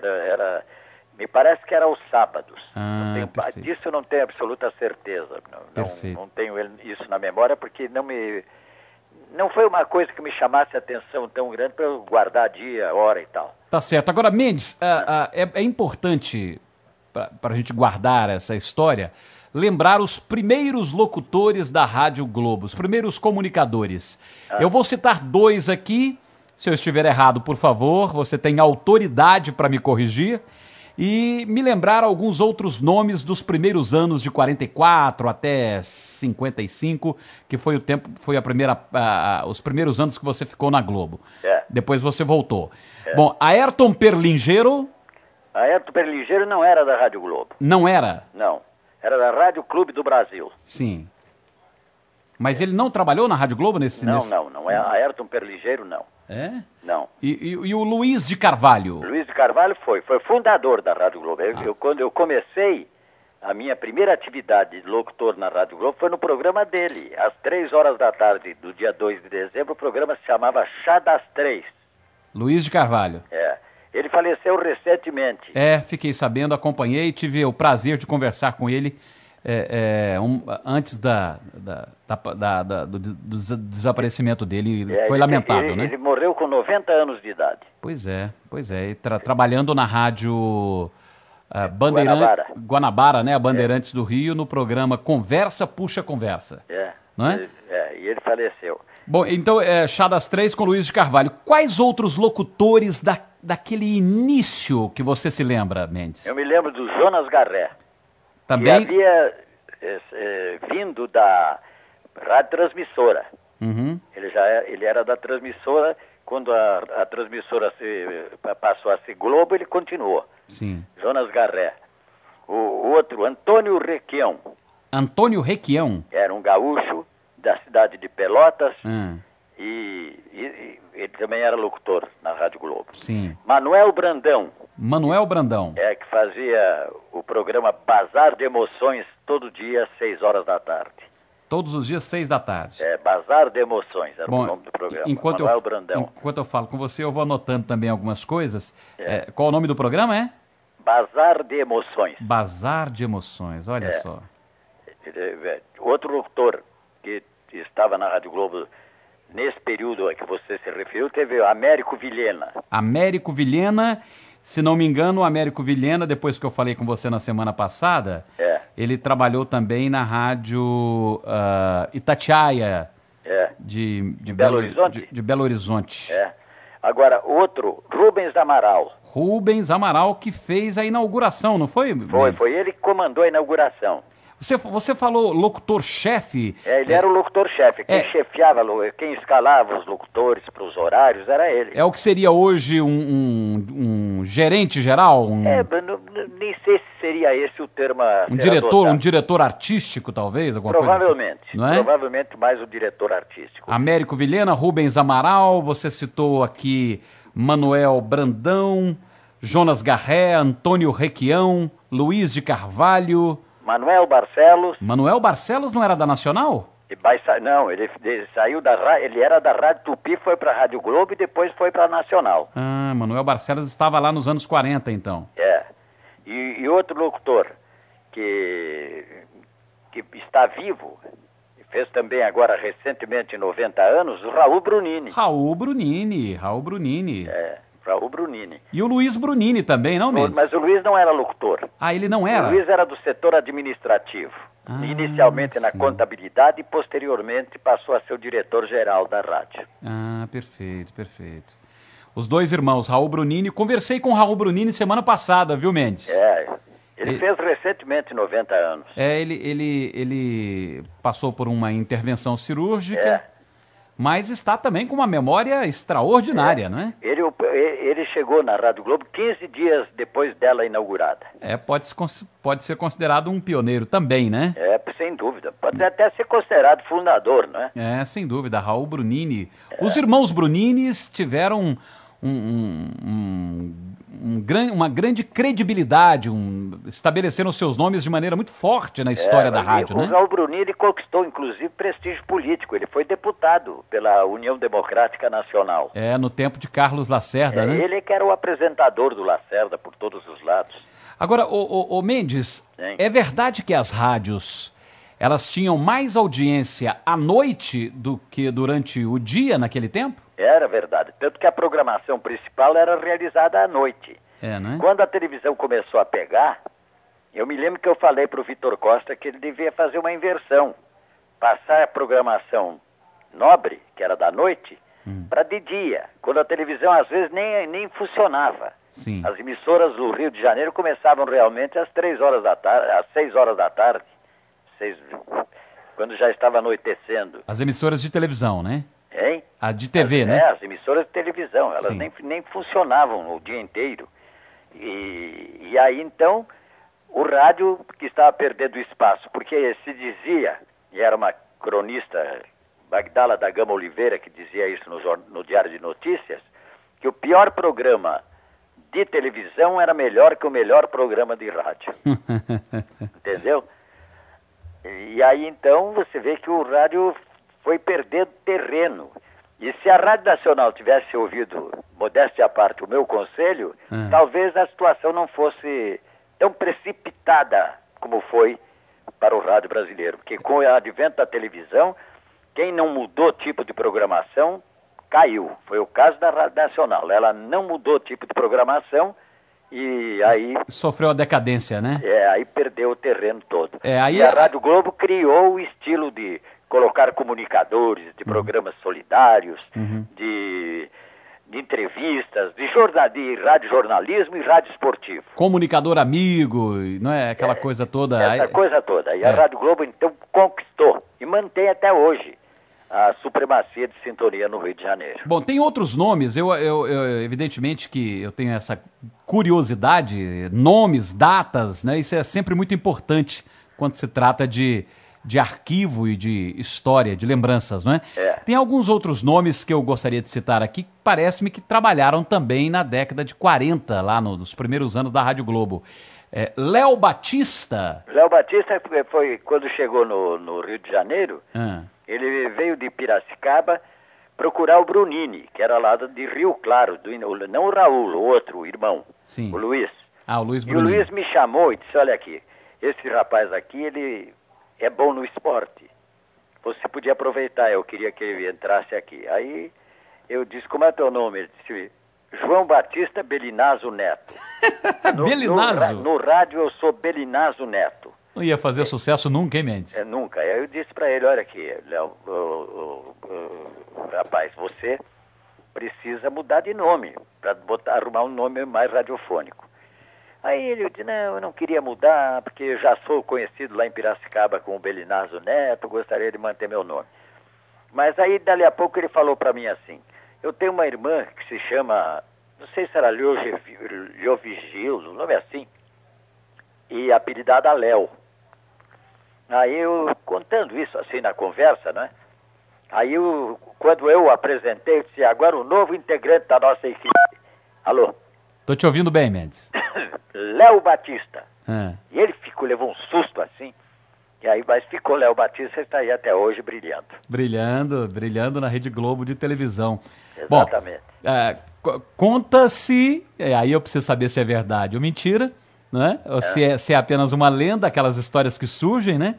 me parece que era aos sábados. Disso eu não tenho absoluta certeza. Não tenho isso na memória, porque não foi uma coisa que me chamasse a atenção tão grande para eu guardar dia, hora e tal. Tá certo. Agora, Mendes, é importante, para a gente guardar essa história, lembrar os primeiros locutores da Rádio Globo, os primeiros comunicadores. Eu vou citar 2 aqui. Se eu estiver errado, por favor, você tem autoridade para me corrigir. E me lembrar alguns outros nomes dos primeiros anos de 44 até 55, que foi os primeiros anos que você ficou na Globo. Depois você voltou. Bom, Ayrton Perlingeiro... Ayrton Perlingeiro não era da Rádio Globo. Não era? Não, era da Rádio Clube do Brasil. Sim. Mas ele não trabalhou na Rádio Globo nesse... Não é Ayrton Perlingeiro, não. Não. E o Luiz de Carvalho? Luiz de Carvalho foi fundador da Rádio Globo. Quando eu comecei a minha primeira atividade de locutor na Rádio Globo foi no programa dele. Às 3 horas da tarde do dia 2 de dezembro, o programa se chamava Chá das 3. Luiz de Carvalho. Ele faleceu recentemente. Fiquei sabendo, acompanhei, tive o prazer de conversar com ele antes do desaparecimento dele. Foi lamentável, né? Ele morreu com 90 anos de idade. Pois é. E trabalhando na rádio Guanabara, né? A Bandeirantes do Rio, no programa Conversa Puxa Conversa. Não é? E ele faleceu. Bom, então, Chá das 3 com Luiz de Carvalho. Quais outros locutores daquele início que você se lembra, Mendes? Eu me lembro do Jonas Garré. Também... Que havia vindo da Rádio Transmissora. Ele era da Transmissora. Quando a Transmissora passou a ser Globo, ele continuou. Sim. Jonas Garré. O outro, Antônio Requião. Antônio Requião? Era um gaúcho da cidade de Pelotas. E ele também era locutor na Rádio Globo. Sim. Manuel Brandão. Que fazia o programa Bazar de Emoções todo dia às 6 horas da tarde. Todos os dias, 6 da tarde. Bazar de Emoções era o nome do programa. Manuel Brandão. Enquanto eu falo com você, eu vou anotando também algumas coisas. Qual o nome do programa, Bazar de Emoções. Bazar de Emoções, olha só. Outro locutor que estava na Rádio Globo nesse período a que você se referiu, teve o Américo Vilhena. Américo Vilhena, se não me engano, o Américo Vilhena, depois que eu falei com você na semana passada, ele trabalhou também na Rádio Itatiaia, de Belo Horizonte. De Belo Horizonte. Agora, outro, Rubens Amaral. Rubens Amaral, que fez a inauguração, não foi? Foi ele que comandou a inauguração. Você falou locutor-chefe. Ele era o locutor-chefe. Quem chefiava, quem escalava os locutores para os horários era ele. É o que seria hoje um gerente geral? Nem sei se seria esse o termo. Um diretor artístico, talvez? Provavelmente. Coisa assim, não é? Provavelmente mais o diretor artístico. Américo Vilhena, Rubens Amaral, você citou aqui Manuel Brandão, Jonas Garré, Antônio Requião, Luiz de Carvalho... Manuel Barcelos. Manuel Barcelos não era da Nacional? Não, ele saiu da rádio, ele era da Rádio Tupi, foi para a Rádio Globo e depois foi para a Nacional. Manuel Barcelos estava lá nos anos 40, então. E outro locutor que está vivo, fez também agora recentemente 90 anos, o Raul Brunini. Raul Brunini. Raul Brunini. E o Luiz Brunini também, não mesmo? Mas o Luiz não era locutor. Ele não era? O Luiz era do setor administrativo. Inicialmente na contabilidade e posteriormente passou a ser o diretor-geral da rádio. Perfeito. Os dois irmãos, Raul Brunini. Conversei com o Raul Brunini semana passada, viu, Mendes? Ele fez recentemente 90 anos. Ele passou por uma intervenção cirúrgica. Mas está também com uma memória extraordinária, não é? Ele chegou na Rádio Globo 15 dias depois dela inaugurada. Pode ser considerado um pioneiro também, né? Sem dúvida. Pode até ser considerado fundador, não é? Sem dúvida. Raul Brunini. Os irmãos Bruninis tiveram uma grande credibilidade, estabeleceram seus nomes de maneira muito forte na história da rádio, né? O Raul Brunini conquistou, inclusive, prestígio político. Ele foi deputado pela União Democrática Nacional. No tempo de Carlos Lacerda, né? Ele que era o apresentador do Lacerda por todos os lados. Agora, o Mendes, é verdade que as rádios, elas tinham mais audiência à noite do que durante o dia naquele tempo? Era verdade, tanto que a programação principal era realizada à noite. Né? Quando a televisão começou a pegar, eu me lembro que eu falei para o Vitor Costa que ele devia fazer uma inversão. Passar a programação nobre, que era da noite, para de dia, quando a televisão às vezes nem funcionava. Sim. As emissoras do Rio de Janeiro começavam realmente às 3 horas da tarde, às 6 horas da tarde, quando já estava anoitecendo. As emissoras de televisão, né? Hein? A de TV, né? As emissoras de televisão, elas nem funcionavam o dia inteiro. E aí, então, o rádio que estava perdendo espaço, porque se dizia, e era uma cronista, Magdala da Gama Oliveira, que dizia isso no Diário de Notícias, que o pior programa de televisão era melhor que o melhor programa de rádio. Entendeu? E aí, então, você vê que o rádio foi perdendo terreno. E se a Rádio Nacional tivesse ouvido, modéstia à parte, o meu conselho, talvez a situação não fosse tão precipitada como foi para o rádio brasileiro. Porque com o advento da televisão, quem não mudou tipo de programação, caiu. Foi o caso da Rádio Nacional. Ela não mudou tipo de programação e aí... Sofreu a decadência, né? Aí perdeu o terreno todo. E a Rádio Globo criou o estilo de colocar comunicadores, de programas solidários, de entrevistas, de radiojornalismo e rádio esportivo. Comunicador amigo, não é aquela coisa toda. Essa coisa toda. E a Rádio Globo, então, conquistou e mantém até hoje a supremacia de sintonia no Rio de Janeiro. Bom, tem outros nomes, eu evidentemente que eu tenho essa curiosidade, nomes, datas, né? Isso é sempre muito importante quando se trata de arquivo e de história, de lembranças, não é? Tem alguns outros nomes que eu gostaria de citar aqui, que parece-me que trabalharam também na década de 40, lá nos primeiros anos da Rádio Globo. Léo Batista. Léo Batista foi quando chegou no Rio de Janeiro, ele veio de Piracicaba procurar o Brunini, que era lá de Rio Claro, não o Raul, o outro, o irmão, o Luiz. O Luiz Brunini. E o Luiz me chamou e disse, olha aqui, esse rapaz aqui, ele é bom no esporte. Você podia aproveitar, eu queria que ele entrasse aqui. Aí eu disse, como é teu nome? Ele disse, João Batista Belinazo Neto. Belinazo? No rádio eu sou Belinazo Neto. Não ia fazer sucesso nunca, hein, Mendes? Nunca. Aí eu disse para ele, olha aqui, Léo, rapaz, você precisa mudar de nome, para arrumar um nome mais radiofônico. Aí ele disse, não, eu não queria mudar, porque eu já sou conhecido lá em Piracicaba como Belinazo Neto, gostaria de manter meu nome. Mas aí, dali a pouco, ele falou para mim assim, eu tenho uma irmã que se chama, não sei se era Leovigilo, o nome é assim, e apelidada Léo. Aí eu, contando isso assim na conversa, né? Aí quando eu apresentei, eu disse, agora o novo integrante da nossa equipe. Alô? Tô te ouvindo bem, Mendes. Léo Batista. E ele levou um susto assim. E aí, mas ficou Léo Batista e está aí até hoje brilhando. Brilhando na Rede Globo de televisão. Exatamente. Bom, conta-se, aí eu preciso saber se é verdade ou mentira, né? Ou se é apenas uma lenda, aquelas histórias que surgem, né?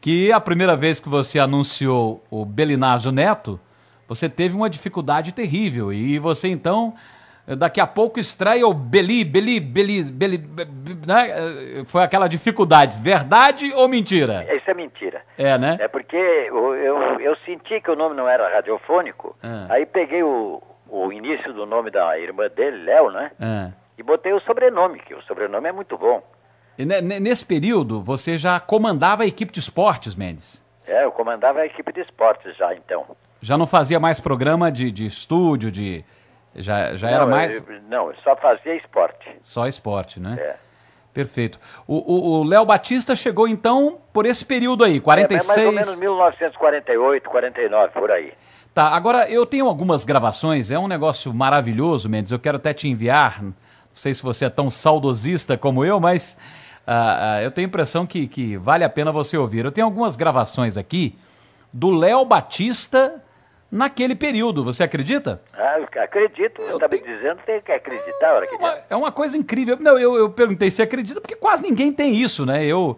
Que a primeira vez que você anunciou o Belinazo Neto, você teve uma dificuldade terrível. E você, então, daqui a pouco estreia o Beli, né? Foi aquela dificuldade. Verdade ou mentira? Isso é mentira. Né? É porque eu senti que o nome não era radiofônico, aí peguei o início do nome da irmã dele, Léo, né? E botei o sobrenome, que o sobrenome é muito bom. E nesse período, você já comandava a equipe de esportes, Mendes? Eu comandava a equipe de esportes já, então. Já não fazia mais programa de estúdio, Já não, era mais... Não, eu só fazia esporte. Só esporte, né? Perfeito. O Léo Batista chegou, então, por esse período aí, 46... mais ou menos 1948, 49, por aí. Tá, agora eu tenho algumas gravações, é um negócio maravilhoso, Mendes, eu quero até te enviar, não sei se você é tão saudosista como eu, mas eu tenho a impressão que vale a pena você ouvir. Eu tenho algumas gravações aqui do Léo Batista naquele período, você acredita? Eu acredito, você está me dizendo, tem que acreditar. Hora que é uma coisa incrível. Não, eu perguntei se acredita, porque quase ninguém tem isso, né? Eu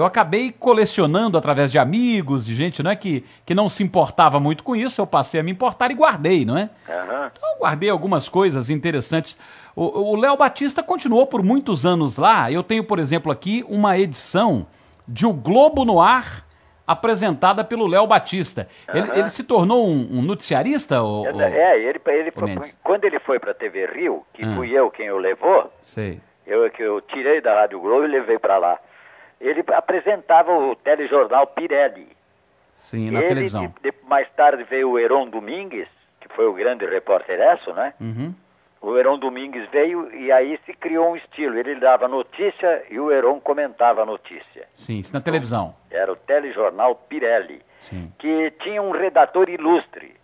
acabei colecionando através de amigos, de gente, não é, que não se importava muito com isso, eu passei a me importar e guardei, não é? Então eu guardei algumas coisas interessantes. O Léo Batista continuou por muitos anos lá. Eu tenho, por exemplo, aqui uma edição de O Globo no Ar, apresentada pelo Léo Batista. Ele se tornou um noticiarista? Quando ele foi para a TV Rio, que fui eu quem o levou, que eu tirei da Rádio Globo e levei para lá. Ele apresentava o telejornal Pirelli. Sim, na televisão. Mais tarde veio o Heron Domingues, que foi o grande repórter-esso, né? O Heron Domingues veio e aí se criou um estilo. Ele dava notícia e o Heron comentava a notícia. Sim, isso na televisão. Era o telejornal Pirelli. Sim. Que tinha um redator ilustre.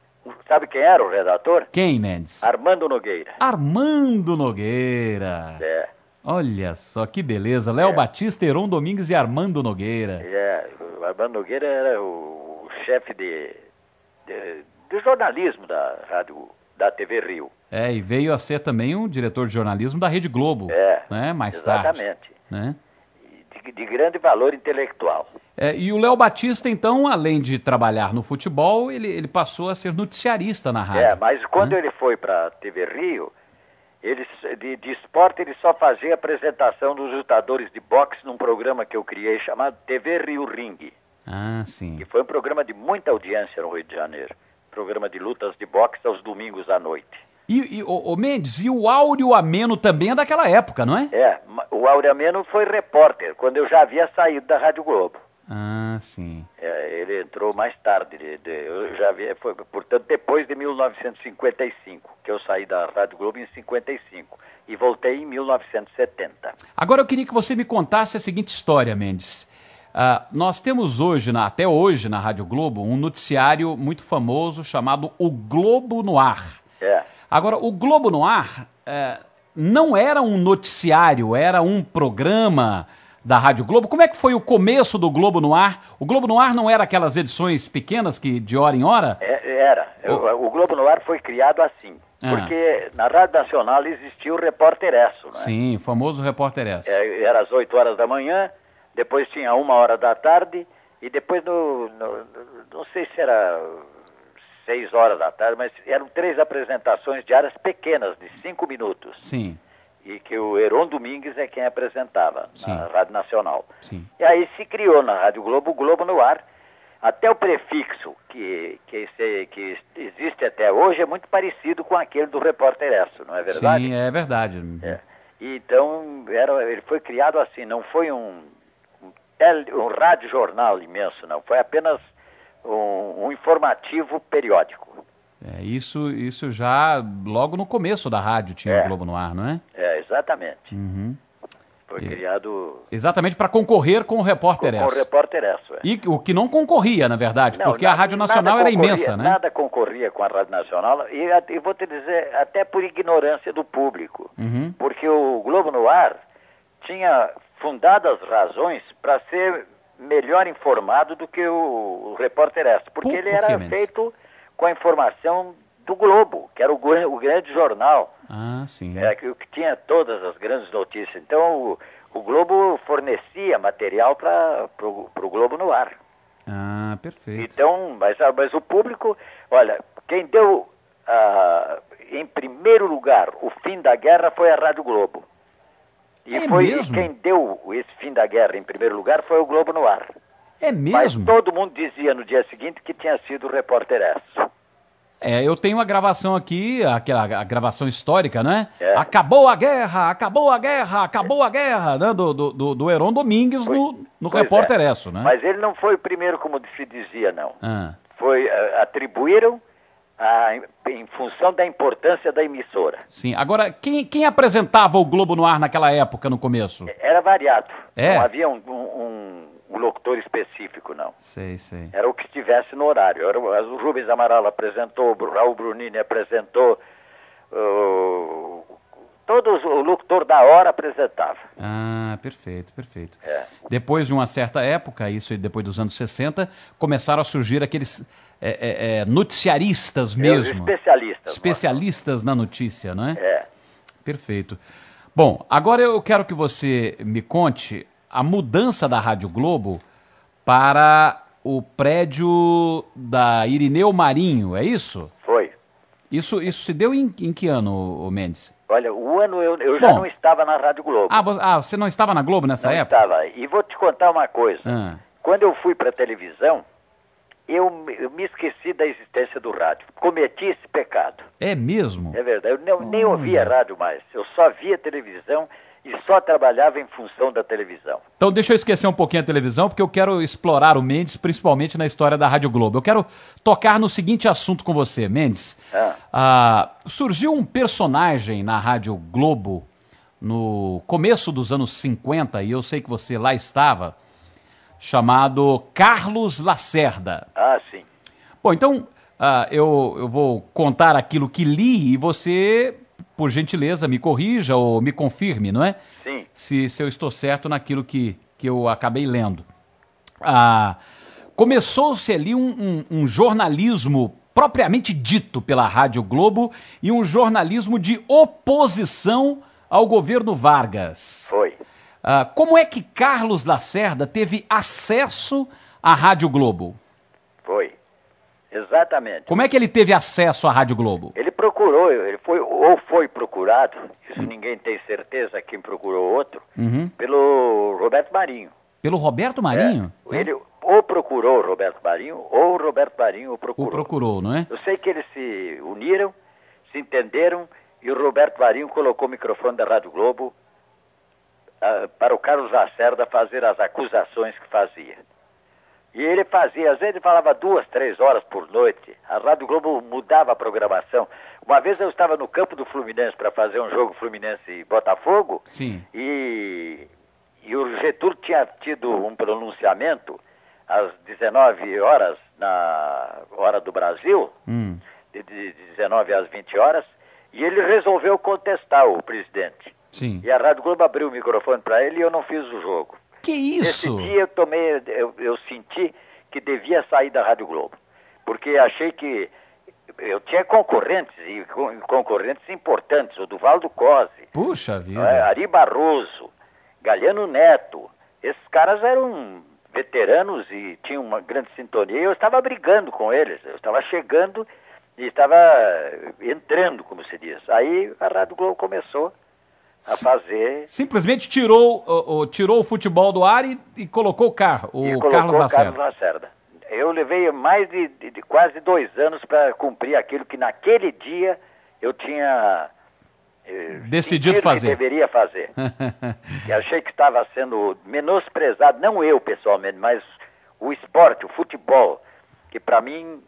Sabe quem era o redator? Quem, Mendes? Armando Nogueira. Armando Nogueira. Olha só que beleza. Léo Batista, Heron Domingues e Armando Nogueira. O Armando Nogueira era o chefe de jornalismo da rádio, da TV Rio. E veio a ser também um diretor de jornalismo da Rede Globo. Né? Mais tarde. Exatamente. Né? De grande valor intelectual. E o Léo Batista, então, além de trabalhar no futebol, ele passou a ser noticiarista na rádio. Mas quando ele foi para a TV Rio, de esporte ele só fazia apresentação dos lutadores de boxe num programa que eu criei chamado TV Rio Ring. Sim. Que foi um programa de muita audiência no Rio de Janeiro. Programa de lutas de boxe aos domingos à noite. O Mendes, e o Áureo Ameno também é daquela época, não é? O Áureo Ameno foi repórter, quando eu já havia saído da Rádio Globo. Sim. Ele entrou mais tarde, eu já havia, portanto, depois de 1955, que eu saí da Rádio Globo em 55, e voltei em 1970. Agora eu queria que você me contasse a seguinte história, Mendes. Nós temos até hoje na Rádio Globo, um noticiário muito famoso chamado O Globo no Ar. Agora, o Globo no Ar não era um noticiário, era um programa da Rádio Globo. Como é que foi o começo do Globo no Ar? O Globo no Ar não era aquelas edições pequenas que de hora em hora? Era. O Globo no Ar foi criado assim, porque na Rádio Nacional existia o repórter-esso, né? Sim, o famoso repórter-esso. Era às 8 horas da manhã, depois tinha 1 hora da tarde, e depois não sei se era 6 horas da tarde, mas eram 3 apresentações diárias pequenas, de 5 minutos. Sim. e que o Heron Domingues é quem apresentava na Rádio Nacional. Sim. E aí se criou na Rádio Globo o Globo no Ar. Até o prefixo que existe até hoje é muito parecido com aquele do Repórter Esso, não é verdade? Sim, é verdade. É. Então, ele foi criado assim, não foi um rádio-jornal imenso, não. Foi apenas um informativo periódico. Isso já logo no começo da rádio tinha o Globo no Ar, não é? Exatamente. Uhum. Foi criado... Exatamente para concorrer com o Repórter Esso. Com o Repórter Esso, E o que não concorria, na verdade, porque a Rádio Nacional era imensa, né? Nada concorria com a Rádio Nacional, e vou te dizer, até por ignorância do público. Uhum. Porque o Globo no Ar tinha fundadas razões para ser melhor informado do que o Repórter Esso. Porque ele era feito com a informação do Globo, que era o grande jornal. Ah, sim. Que tinha todas as grandes notícias. Então, o Globo fornecia material para o Globo no Ar. Ah, perfeito. Então, mas o público... Olha, quem deu, em primeiro lugar, o fim da guerra foi a Rádio Globo. E quem deu esse fim da guerra em primeiro lugar foi o Globo no Ar. É mesmo? Mas todo mundo dizia no dia seguinte que tinha sido o Repórter Esso. Eu tenho uma gravação aqui, a gravação histórica, né? Acabou a guerra, acabou a guerra, acabou a guerra, né? Do Heron Domingues no Repórter Esso, né? Mas ele não foi o primeiro, como se dizia, não. Atribuíram em função da importância da emissora. Sim. Agora, quem apresentava o Globo no Ar naquela época, no começo? Era variado. Não havia um locutor específico, não. Sei. Era o que estivesse no horário. O Rubens Amaral apresentou, o Raul Brunini apresentou, o locutor da hora apresentava. Ah, perfeito. Depois de uma certa época, isso depois dos anos 60, começaram a surgir aqueles noticiaristas mesmo. Especialistas na notícia, não é? Perfeito. Bom, agora eu quero que você me conte a mudança da Rádio Globo para o prédio da Irineu Marinho, é isso? Foi. Isso se deu em que ano, Mendes? Olha, o ano eu já não estava na Rádio Globo. Você não estava na Globo nessa época? Não estava. E vou te contar uma coisa. Quando eu fui para a televisão, eu me esqueci da existência do rádio. Cometi esse pecado. É mesmo? É verdade. Eu nem ouvia rádio mais. Eu só via televisão e só trabalhava em função da televisão. Então deixa eu esquecer um pouquinho a televisão, porque eu quero explorar o Mendes, principalmente na história da Rádio Globo. Eu quero tocar no seguinte assunto com você, Mendes. Surgiu um personagem na Rádio Globo no começo dos anos 50, e eu sei que você lá estava, chamado Carlos Lacerda. Ah, sim. Bom, então eu vou contar aquilo que li e você, por gentileza, me corrija ou me confirme, não é? Sim. Se eu estou certo naquilo que eu acabei lendo. Começou-se ali um jornalismo propriamente dito pela Rádio Globo e um jornalismo de oposição ao governo Vargas. Foi. Como é que Carlos Lacerda teve acesso à Rádio Globo? Foi. Exatamente. Como é que ele teve acesso à Rádio Globo? Ele procurou, foi procurado, isso ninguém tem certeza quem procurou outro, pelo Roberto Marinho. Pelo Roberto Marinho? Ele ou procurou o Roberto Marinho, ou o Roberto Marinho o procurou. O procurou, não é? Eu sei que eles se uniram, se entenderam, e o Roberto Marinho colocou o microfone da Rádio Globo para o Carlos Lacerda fazer as acusações que fazia. E ele fazia, às vezes ele falava 2, 3 horas por noite. A Rádio Globo mudava a programação. Uma vez eu estava no campo do Fluminense para fazer um jogo Fluminense e Botafogo. Sim. E o Getúlio tinha tido um pronunciamento às 19 horas, na hora do Brasil, de 19 às 20 horas, e ele resolveu contestar o presidente. Sim. E a Rádio Globo abriu o microfone para ele e eu não fiz o jogo. Que isso? Esse dia eu senti que devia sair da Rádio Globo, porque achei que eu tinha concorrentes, e concorrentes importantes, o Duvaldo Cosi. Puxa vida. Ari Barroso, Galiano Neto, esses caras eram veteranos e tinham uma grande sintonia, e eu estava brigando com eles, eu estava chegando e estava entrando, como se diz. Aí a Rádio Globo começou a fazer... Simplesmente tirou o futebol do ar e colocou o Carlos Lacerda. Eu levei mais de quase 2 anos para cumprir aquilo que naquele dia eu tinha decidido fazer. Que deveria fazer. E achei que estava sendo menosprezado, não eu pessoalmente, mas o esporte, o futebol, que para mim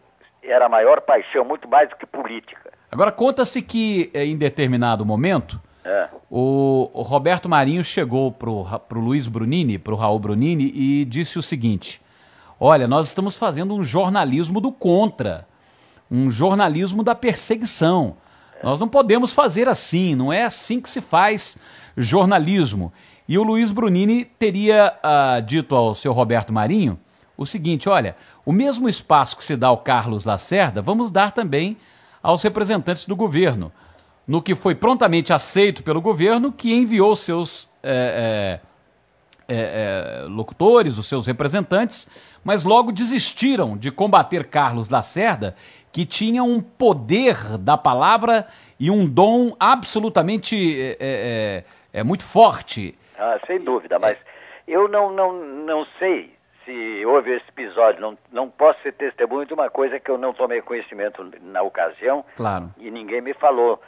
era a maior paixão, muito mais do que política. Agora, conta-se que em determinado momento, o Roberto Marinho chegou pro Luiz Brunini, pro Raul Brunini, e disse o seguinte: olha, nós estamos fazendo um jornalismo do contra, um jornalismo da perseguição. Nós não podemos fazer assim, não é assim que se faz jornalismo. E o Luiz Brunini teria dito ao seu Roberto Marinho o seguinte: olha, o mesmo espaço que se dá ao Carlos Lacerda, vamos dar também aos representantes do governo. No que foi prontamente aceito pelo governo, que enviou seus locutores, os seus representantes, mas logo desistiram de combater Carlos Lacerda, que tinha um poder da palavra e um dom absolutamente muito forte. Sem dúvida, mas eu não sei se houve esse episódio, não posso ser testemunho de uma coisa que eu não tomei conhecimento na ocasião. Claro. E ninguém me falou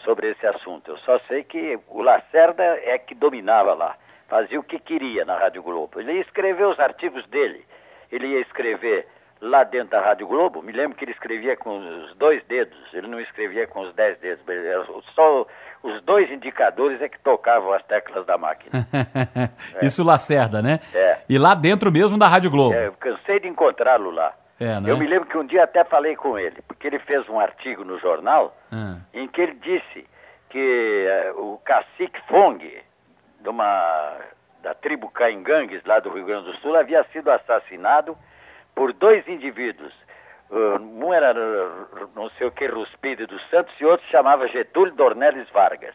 sobre esse assunto. Eu só sei que o Lacerda é que dominava lá, fazia o que queria na Rádio Globo. Ele ia escrever os artigos dele, ele ia escrever lá dentro da Rádio Globo. Me lembro que ele escrevia com os 2 dedos, ele não escrevia com os 10 dedos, só os 2 indicadores é que tocavam as teclas da máquina. Isso Lacerda, né? É. E lá dentro mesmo da Rádio Globo. Eu cansei de encontrá-lo lá. Né? Eu me lembro que um dia até falei com ele, porque ele fez um artigo no jornal em que ele disse que o cacique Fong, da tribo Caingangues, lá do Rio Grande do Sul, havia sido assassinado por 2 indivíduos. Um era não sei o que, Ruspide dos Santos, e outro chamava Getúlio Dornelles Vargas.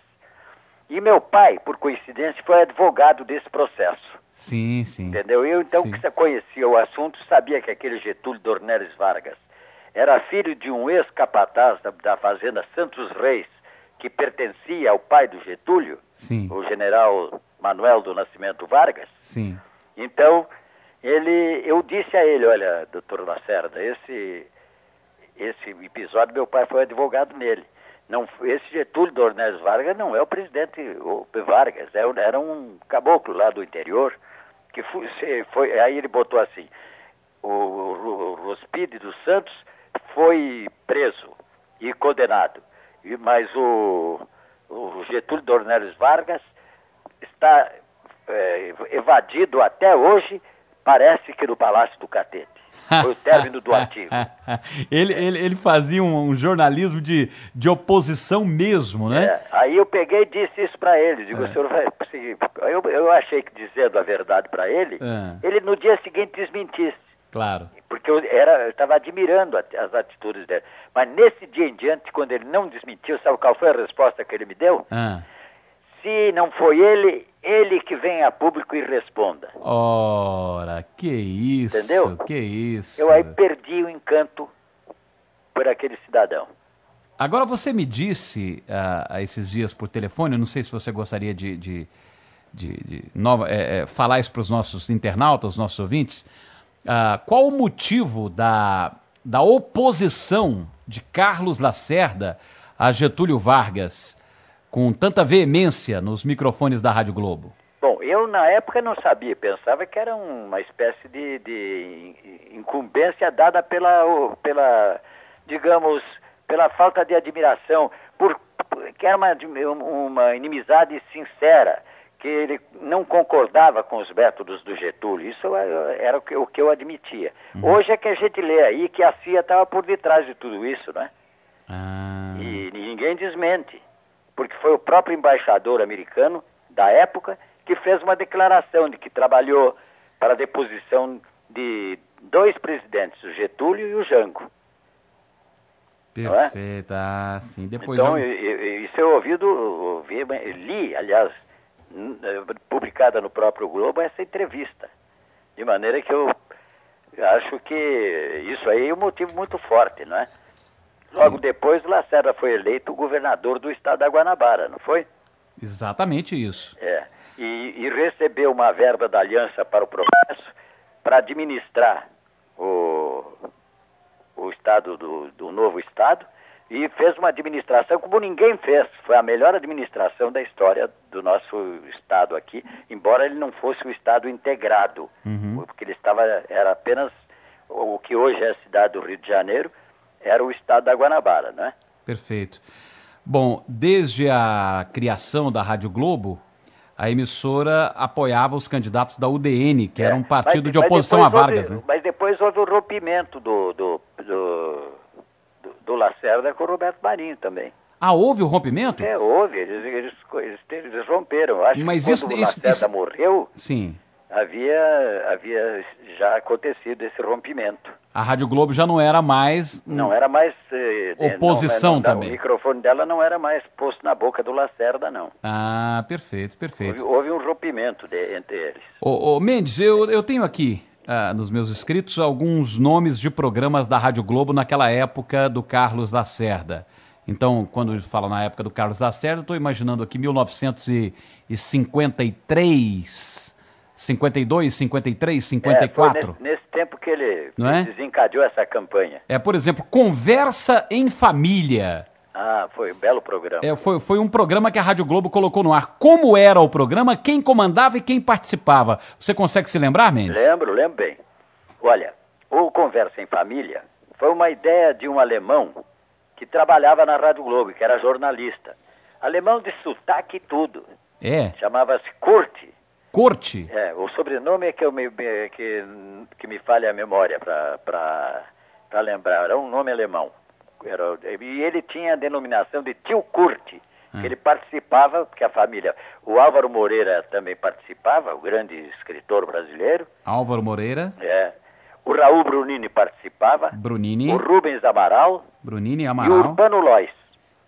E meu pai, por coincidência, foi advogado desse processo. Sim, sim. Entendeu? Eu, então, que você conhecia o assunto, sabia que aquele Getúlio Dornelles Vargas era filho de um ex-capataz da fazenda Santos Reis, que pertencia ao pai do Getúlio, o general Manuel do Nascimento Vargas. Sim. Então, eu disse a ele: olha, doutor Lacerda, esse episódio, meu pai foi advogado nele. Esse Getúlio Dornelles Vargas não é o presidente Vargas, era um caboclo lá do interior, que foi, aí ele botou assim: o Ruspide dos Santos foi preso e condenado, mas o Getúlio Dornelles Vargas está evadido até hoje, parece que no Palácio do Catete. Foi o término do artigo. Ele fazia um jornalismo de oposição mesmo, né? Aí eu peguei e disse isso para ele. Digo, o senhor vai seguir. Eu achei que, dizendo a verdade para ele, ele no dia seguinte desmentisse. Claro. Porque eu estava admirando as atitudes dele. Mas nesse dia em diante, quando ele não desmentiu, sabe qual foi a resposta que ele me deu? Se não foi ele que venha a público e responda. Ora, que isso. Entendeu? Que isso. Eu aí perdi o encanto por aquele cidadão. Agora, você me disse há esses dias por telefone, eu não sei se você gostaria de falar isso para os nossos internautas, os nossos ouvintes, qual o motivo da oposição de Carlos Lacerda a Getúlio Vargas com tanta veemência nos microfones da Rádio Globo? Bom, eu na época não sabia, pensava que era uma espécie de incumbência dada pela digamos, pela falta de admiração, que era uma inimizade sincera, que ele não concordava com os métodos do Getúlio. Isso era o que eu admitia. Hoje é que a gente lê aí que a CIA estava por detrás de tudo isso, né? E ninguém desmente, porque foi o próprio embaixador americano da época que fez uma declaração de que trabalhou para a deposição de 2 presidentes, o Getúlio e o Jango. Perfeito, sim. Depois então, isso eu li, aliás, publicada no próprio Globo, essa entrevista. De maneira que eu acho que isso aí é um motivo muito forte, não é? Logo depois, o Lacerda foi eleito governador do estado da Guanabara, não foi? Exatamente isso. E recebeu uma verba da Aliança para o Progresso para administrar o estado do novo estado, e fez uma administração como ninguém fez. Foi a melhor administração da história do nosso estado aqui, embora ele não fosse o estado integrado, porque ele era apenas o que hoje é a cidade do Rio de Janeiro, era o estado da Guanabara, né? Perfeito. Bom, desde a criação da Rádio Globo, a emissora apoiava os candidatos da UDN, que era um partido de oposição a Vargas. Né? Mas depois houve o rompimento do Lacerda com o Roberto Marinho também. Ah, houve o rompimento? Houve. Eles romperam. Acho mas que quando o Lacerda morreu, sim, havia já acontecido esse rompimento. A Rádio Globo já não era mais... Não era mais... oposição também. O microfone dela não era mais posto na boca do Lacerda, não. Ah, perfeito. Houve um rompimento entre eles. Mendes, eu tenho aqui, nos meus escritos, alguns nomes de programas da Rádio Globo naquela época do Carlos Lacerda. Então, quando fala na época do Carlos Lacerda, estou imaginando aqui 1953... 52, 53, 54. Foi nesse tempo que ele desencadeou essa campanha. Por exemplo, Conversa em Família. Ah, foi um belo programa. Foi um programa que a Rádio Globo colocou no ar. Como era o programa, quem comandava e quem participava? Você consegue se lembrar, Mendes? Lembro bem. Olha, o Conversa em Família foi uma ideia de um alemão que trabalhava na Rádio Globo, que era jornalista. Alemão de sotaque e tudo. Chamava-se Corte. Corte? O sobrenome é que me falha a memória para lembrar. Era um nome alemão. E ele tinha a denominação de Tio Curte, que ele participava, porque a família... O Álvaro Moreira também participava, o grande escritor brasileiro. Álvaro Moreira. O Raul Brunini participava. Brunini. O Rubens Amaral. Brunini e Amaral. E o Urbano Lois.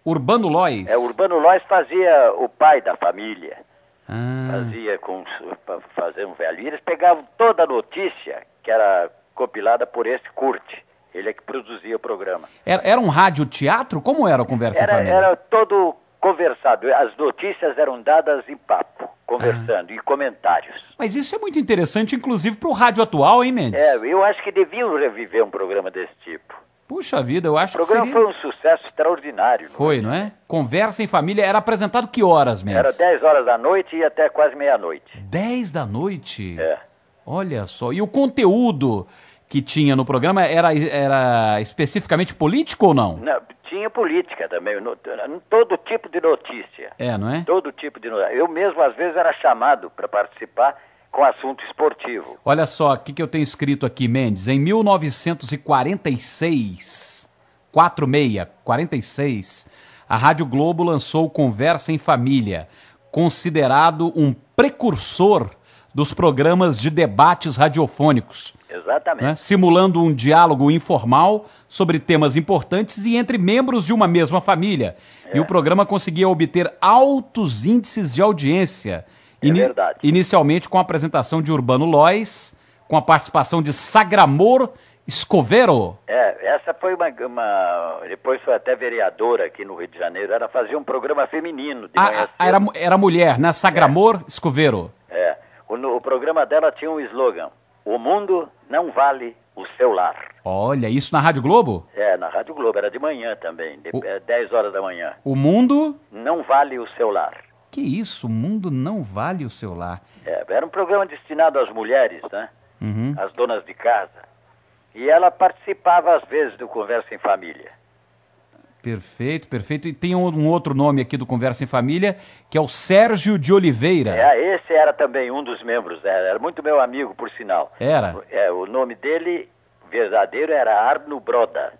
Urbano Lois? Urbano Lois fazia o pai da família. Fazia para fazer um velho. E eles pegavam toda a notícia que era compilada por esse Curte. Ele é que produzia o programa. Era um rádio-teatro? Como era a Conversa em Família? Era todo conversado. As notícias eram dadas em papo, conversando, e comentários. Mas isso é muito interessante, inclusive para o rádio atual, hein, Mendes? Eu acho que deviam reviver um programa desse tipo. Puxa vida, eu acho que seria... O programa foi um sucesso extraordinário. Foi, não é? Conversa em Família era apresentado que horas, Mendes? Era 10 horas da noite e até quase meia-noite. 10 da noite? Olha só. E o conteúdo que tinha no programa era especificamente político ou não? Não, tinha política também. Todo tipo de notícia. Não é? Todo tipo de notícia. Eu mesmo, às vezes, era chamado para participar com assunto esportivo. Olha só, o que eu tenho escrito aqui, Mendes. Em 1946, 46, a Rádio Globo lançou Conversa em Família, considerado um precursor dos programas de debates radiofônicos. Exatamente. Né? Simulando um diálogo informal sobre temas importantes e entre membros de uma mesma família. E o programa conseguia obter altos índices de audiência. Verdade. Inicialmente com a apresentação de Urbano Lois, com a participação de Sagramor Escoveiro. Essa foi uma... Depois foi até vereadora aqui no Rio de Janeiro. Ela fazia um programa feminino de manhã cedo. Era mulher, né? Sagramor Escoveiro. O programa dela tinha um slogan: o mundo não vale o seu lar. Olha, isso na Rádio Globo? Na Rádio Globo. Era de manhã também, 10 horas da manhã. O mundo... não vale o seu lar. Que isso? O mundo não vale o seu lar. Era um programa destinado às mulheres, né? Às donas de casa. E ela participava, às vezes, do Conversa em Família. Perfeito. E tem um outro nome aqui do Conversa em Família, que é o Sérgio de Oliveira. Esse era também um dos membros. Era muito meu amigo, por sinal. Era? O nome dele, verdadeiro, era Arno Broda.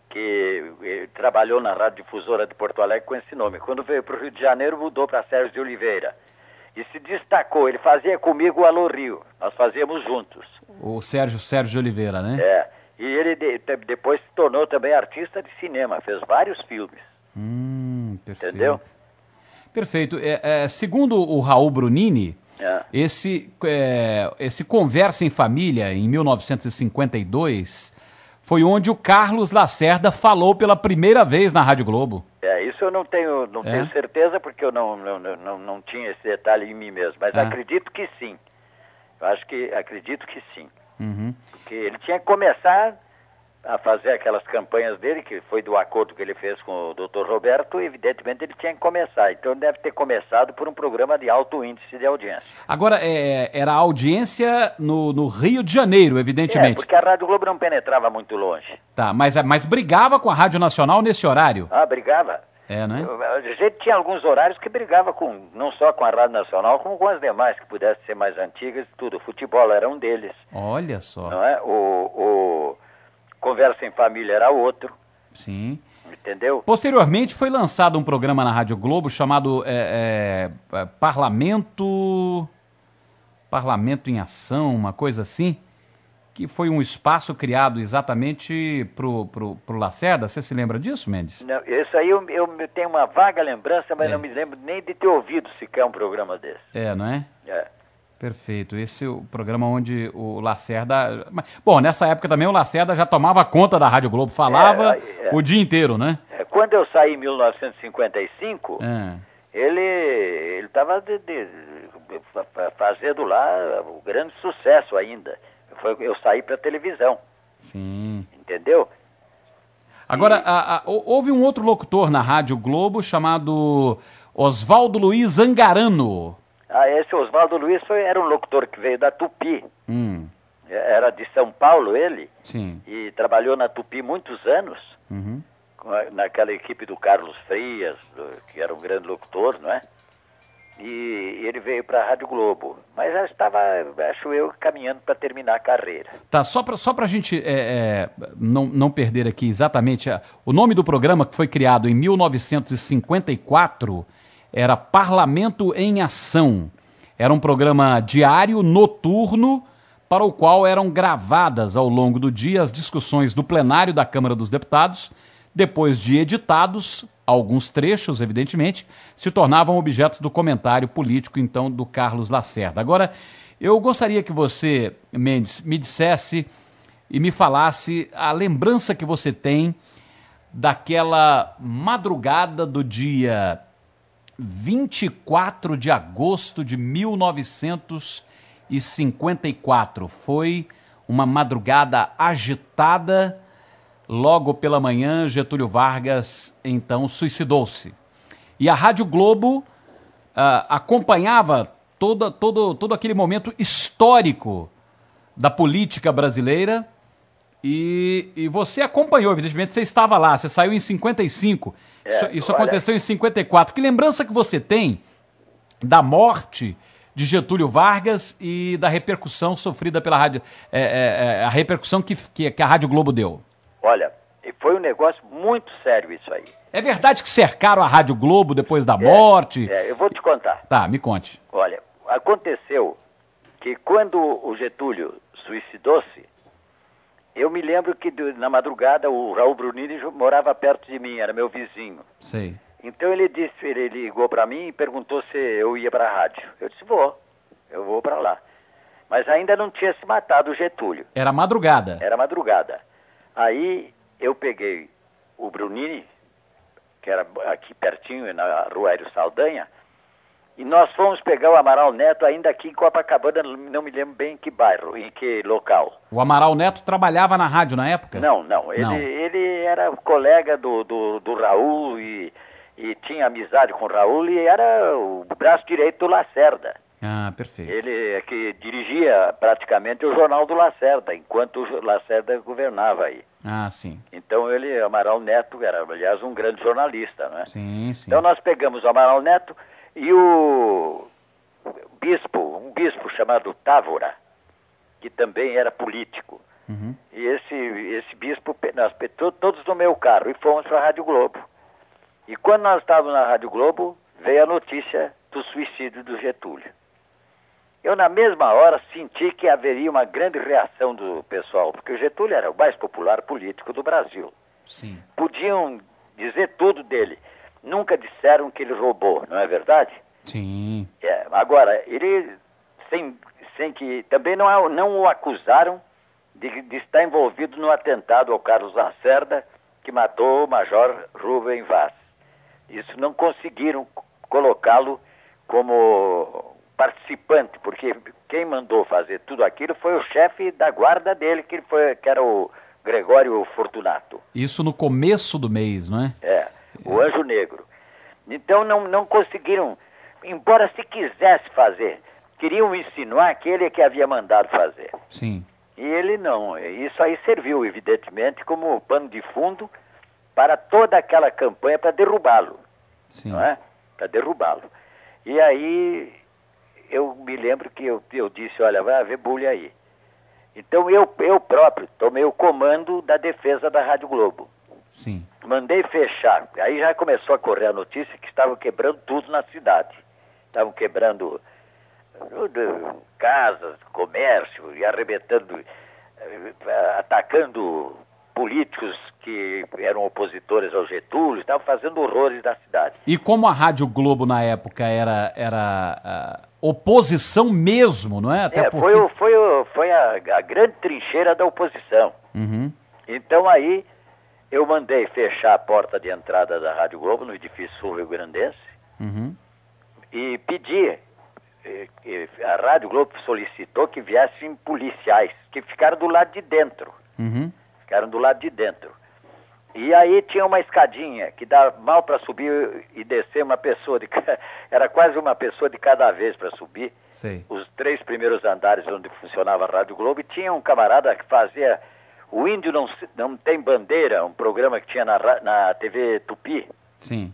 Que trabalhou na Rádio Difusora de Porto Alegre com esse nome. Quando veio para o Rio de Janeiro, mudou para Sérgio de Oliveira. E se destacou. Ele fazia comigo o Alô Rio. Nós fazíamos juntos. O Sérgio de Oliveira, né? E ele depois se tornou também artista de cinema. Fez vários filmes. Perfeito. Entendeu? Perfeito. Segundo o Raul Brunini, esse Conversa em Família, em 1952... foi onde o Carlos Lacerda falou pela primeira vez na Rádio Globo. Isso Isso eu não tenho certeza, porque eu não tinha esse detalhe em mim mesmo, mas acredito que sim. Eu acredito que sim. Uhum. Porque ele tinha que começar a fazer aquelas campanhas dele, que foi do acordo que ele fez com o Dr. Roberto, e evidentemente ele tinha que começar. Então ele deve ter começado por um programa de alto índice de audiência. Agora, era a audiência no Rio de Janeiro, evidentemente. Porque a Rádio Globo não penetrava muito longe. Tá, mas brigava com a Rádio Nacional nesse horário? Brigava. Né? A gente tinha alguns horários que brigava não só com a Rádio Nacional, como com as demais, que pudessem ser mais antigas e tudo. O futebol era um deles. Olha só. Não é? O Conversa em Família era outro. Sim. Entendeu? Posteriormente foi lançado um programa na Rádio Globo chamado Parlamento em Ação, uma coisa assim, que foi um espaço criado exatamente pro Lacerda. Você se lembra disso, Mendes? Não, isso aí eu tenho uma vaga lembrança, mas não me lembro nem de ter ouvido sequer um programa desse. Não é? É. Perfeito. Esse é o programa onde o Lacerda... Bom, nessa época também o Lacerda já tomava conta da Rádio Globo, falava o dia inteiro, né? Quando eu saí em 1955, ele estava fazendo lá o grande sucesso ainda. Eu saí para televisão. Sim. Entendeu? Agora, houve um outro locutor na Rádio Globo chamado Oswaldo Luiz Angarano. Esse Oswaldo Luiz era um locutor que veio da Tupi. Era de São Paulo ele. Sim. E trabalhou na Tupi muitos anos. Uhum. Naquela equipe do Carlos Frias, que era um grande locutor, não é? E ele veio para a Rádio Globo. Mas já estava, acho eu, caminhando para terminar a carreira. Tá, só para a gente não perder aqui exatamente, o nome do programa, que foi criado em 1954, era Parlamento em Ação. Era um programa diário, noturno, para o qual eram gravadas ao longo do dia as discussões do plenário da Câmara dos Deputados. Depois de editados, alguns trechos, evidentemente, se tornavam objetos do comentário político, então, do Carlos Lacerda. Agora, eu gostaria que você, Mendes, me dissesse e me falasse a lembrança que você tem daquela madrugada do dia 24 de agosto de 1954. Foi uma madrugada agitada. Logo pela manhã, Getúlio Vargas, então, suicidou-se. E a Rádio Globo acompanhava todo aquele momento histórico da política brasileira. E você acompanhou, evidentemente, você estava lá, você saiu em 55. Isso aconteceu em 54. Que lembrança que você tem da morte de Getúlio Vargas e da repercussão sofrida pela rádio, a repercussão que a Rádio Globo deu? Olha, foi um negócio muito sério isso aí. É verdade que cercaram a Rádio Globo depois da morte? Eu vou te contar. Tá, me conte. Olha, aconteceu que quando o Getúlio suicidou-se, eu me lembro que na madrugada o Raul Brunini morava perto de mim, era meu vizinho. Sei. Então ele ligou para mim e perguntou se eu ia para a rádio. Eu disse, eu vou para lá. Mas ainda não tinha se matado o Getúlio. Era madrugada? Era madrugada. Aí eu peguei o Brunini, que era aqui pertinho, na Rua Aéreo Saldanha, e nós fomos pegar o Amaral Neto ainda aqui em Copacabana, não me lembro bem em que bairro, em que local. O Amaral Neto trabalhava na rádio na época? Não. Ele era colega do Raul e tinha amizade com o Raul e era o braço direito do Lacerda. Ah, perfeito. Ele é que dirigia praticamente o Jornal do Lacerda, enquanto o Lacerda governava aí. Ah, sim. Então Amaral Neto era, aliás, um grande jornalista, não é? Sim. Então nós pegamos o Amaral Neto e um bispo chamado Távora, que também era político. Uhum. E esse bispo, nós todos no meu carro, e fomos para a Rádio Globo. E quando nós estávamos na Rádio Globo, veio a notícia do suicídio do Getúlio. Eu, na mesma hora, senti que haveria uma grande reação do pessoal, porque o Getúlio era o mais popular político do Brasil. Sim. Podiam dizer tudo dele. Nunca disseram que ele roubou, não é verdade? Sim. Agora, ele, sem que... Também não o acusaram de estar envolvido no atentado ao Carlos Lacerda, que matou o Major Rubem Vaz. Isso não conseguiram colocá-lo como participante, porque quem mandou fazer tudo aquilo foi o chefe da guarda dele, que era o Gregório Fortunato. Isso no começo do mês, não é? O Anjo Negro. Então não conseguiram, embora se quisesse fazer, queriam insinuar que ele é que havia mandado fazer. Sim. E ele não. Isso aí serviu, evidentemente, como pano de fundo para toda aquela campanha para derrubá-lo. Sim. Não é? Para derrubá-lo. E aí eu me lembro que eu disse, olha, vai haver bulha aí. Então eu próprio tomei o comando da defesa da Rádio Globo. Sim. Mandei fechar. Aí já começou a correr a notícia que estavam quebrando tudo na cidade. Estavam quebrando casas, comércio, e arrebentando, atacando políticos que eram opositores ao Getúlio, estavam fazendo horrores da cidade. E como a Rádio Globo na época era oposição mesmo, não é? Até porque... foi a grande trincheira da oposição. Uhum. Então aí eu mandei fechar a porta de entrada da Rádio Globo no edifício Sul Rio Grandense. Uhum. E pedi, a Rádio Globo solicitou que viessem policiais, que ficaram do lado de dentro. Uhum. Ficaram do lado de dentro. E aí tinha uma escadinha que dá mal para subir e descer uma pessoa, era quase uma pessoa de cada vez para subir. Sei. Os 3 primeiros andares onde funcionava a Rádio Globo, e tinha um camarada que fazia O Índio Não Tem Bandeira, um programa que tinha na TV Tupi. Sim.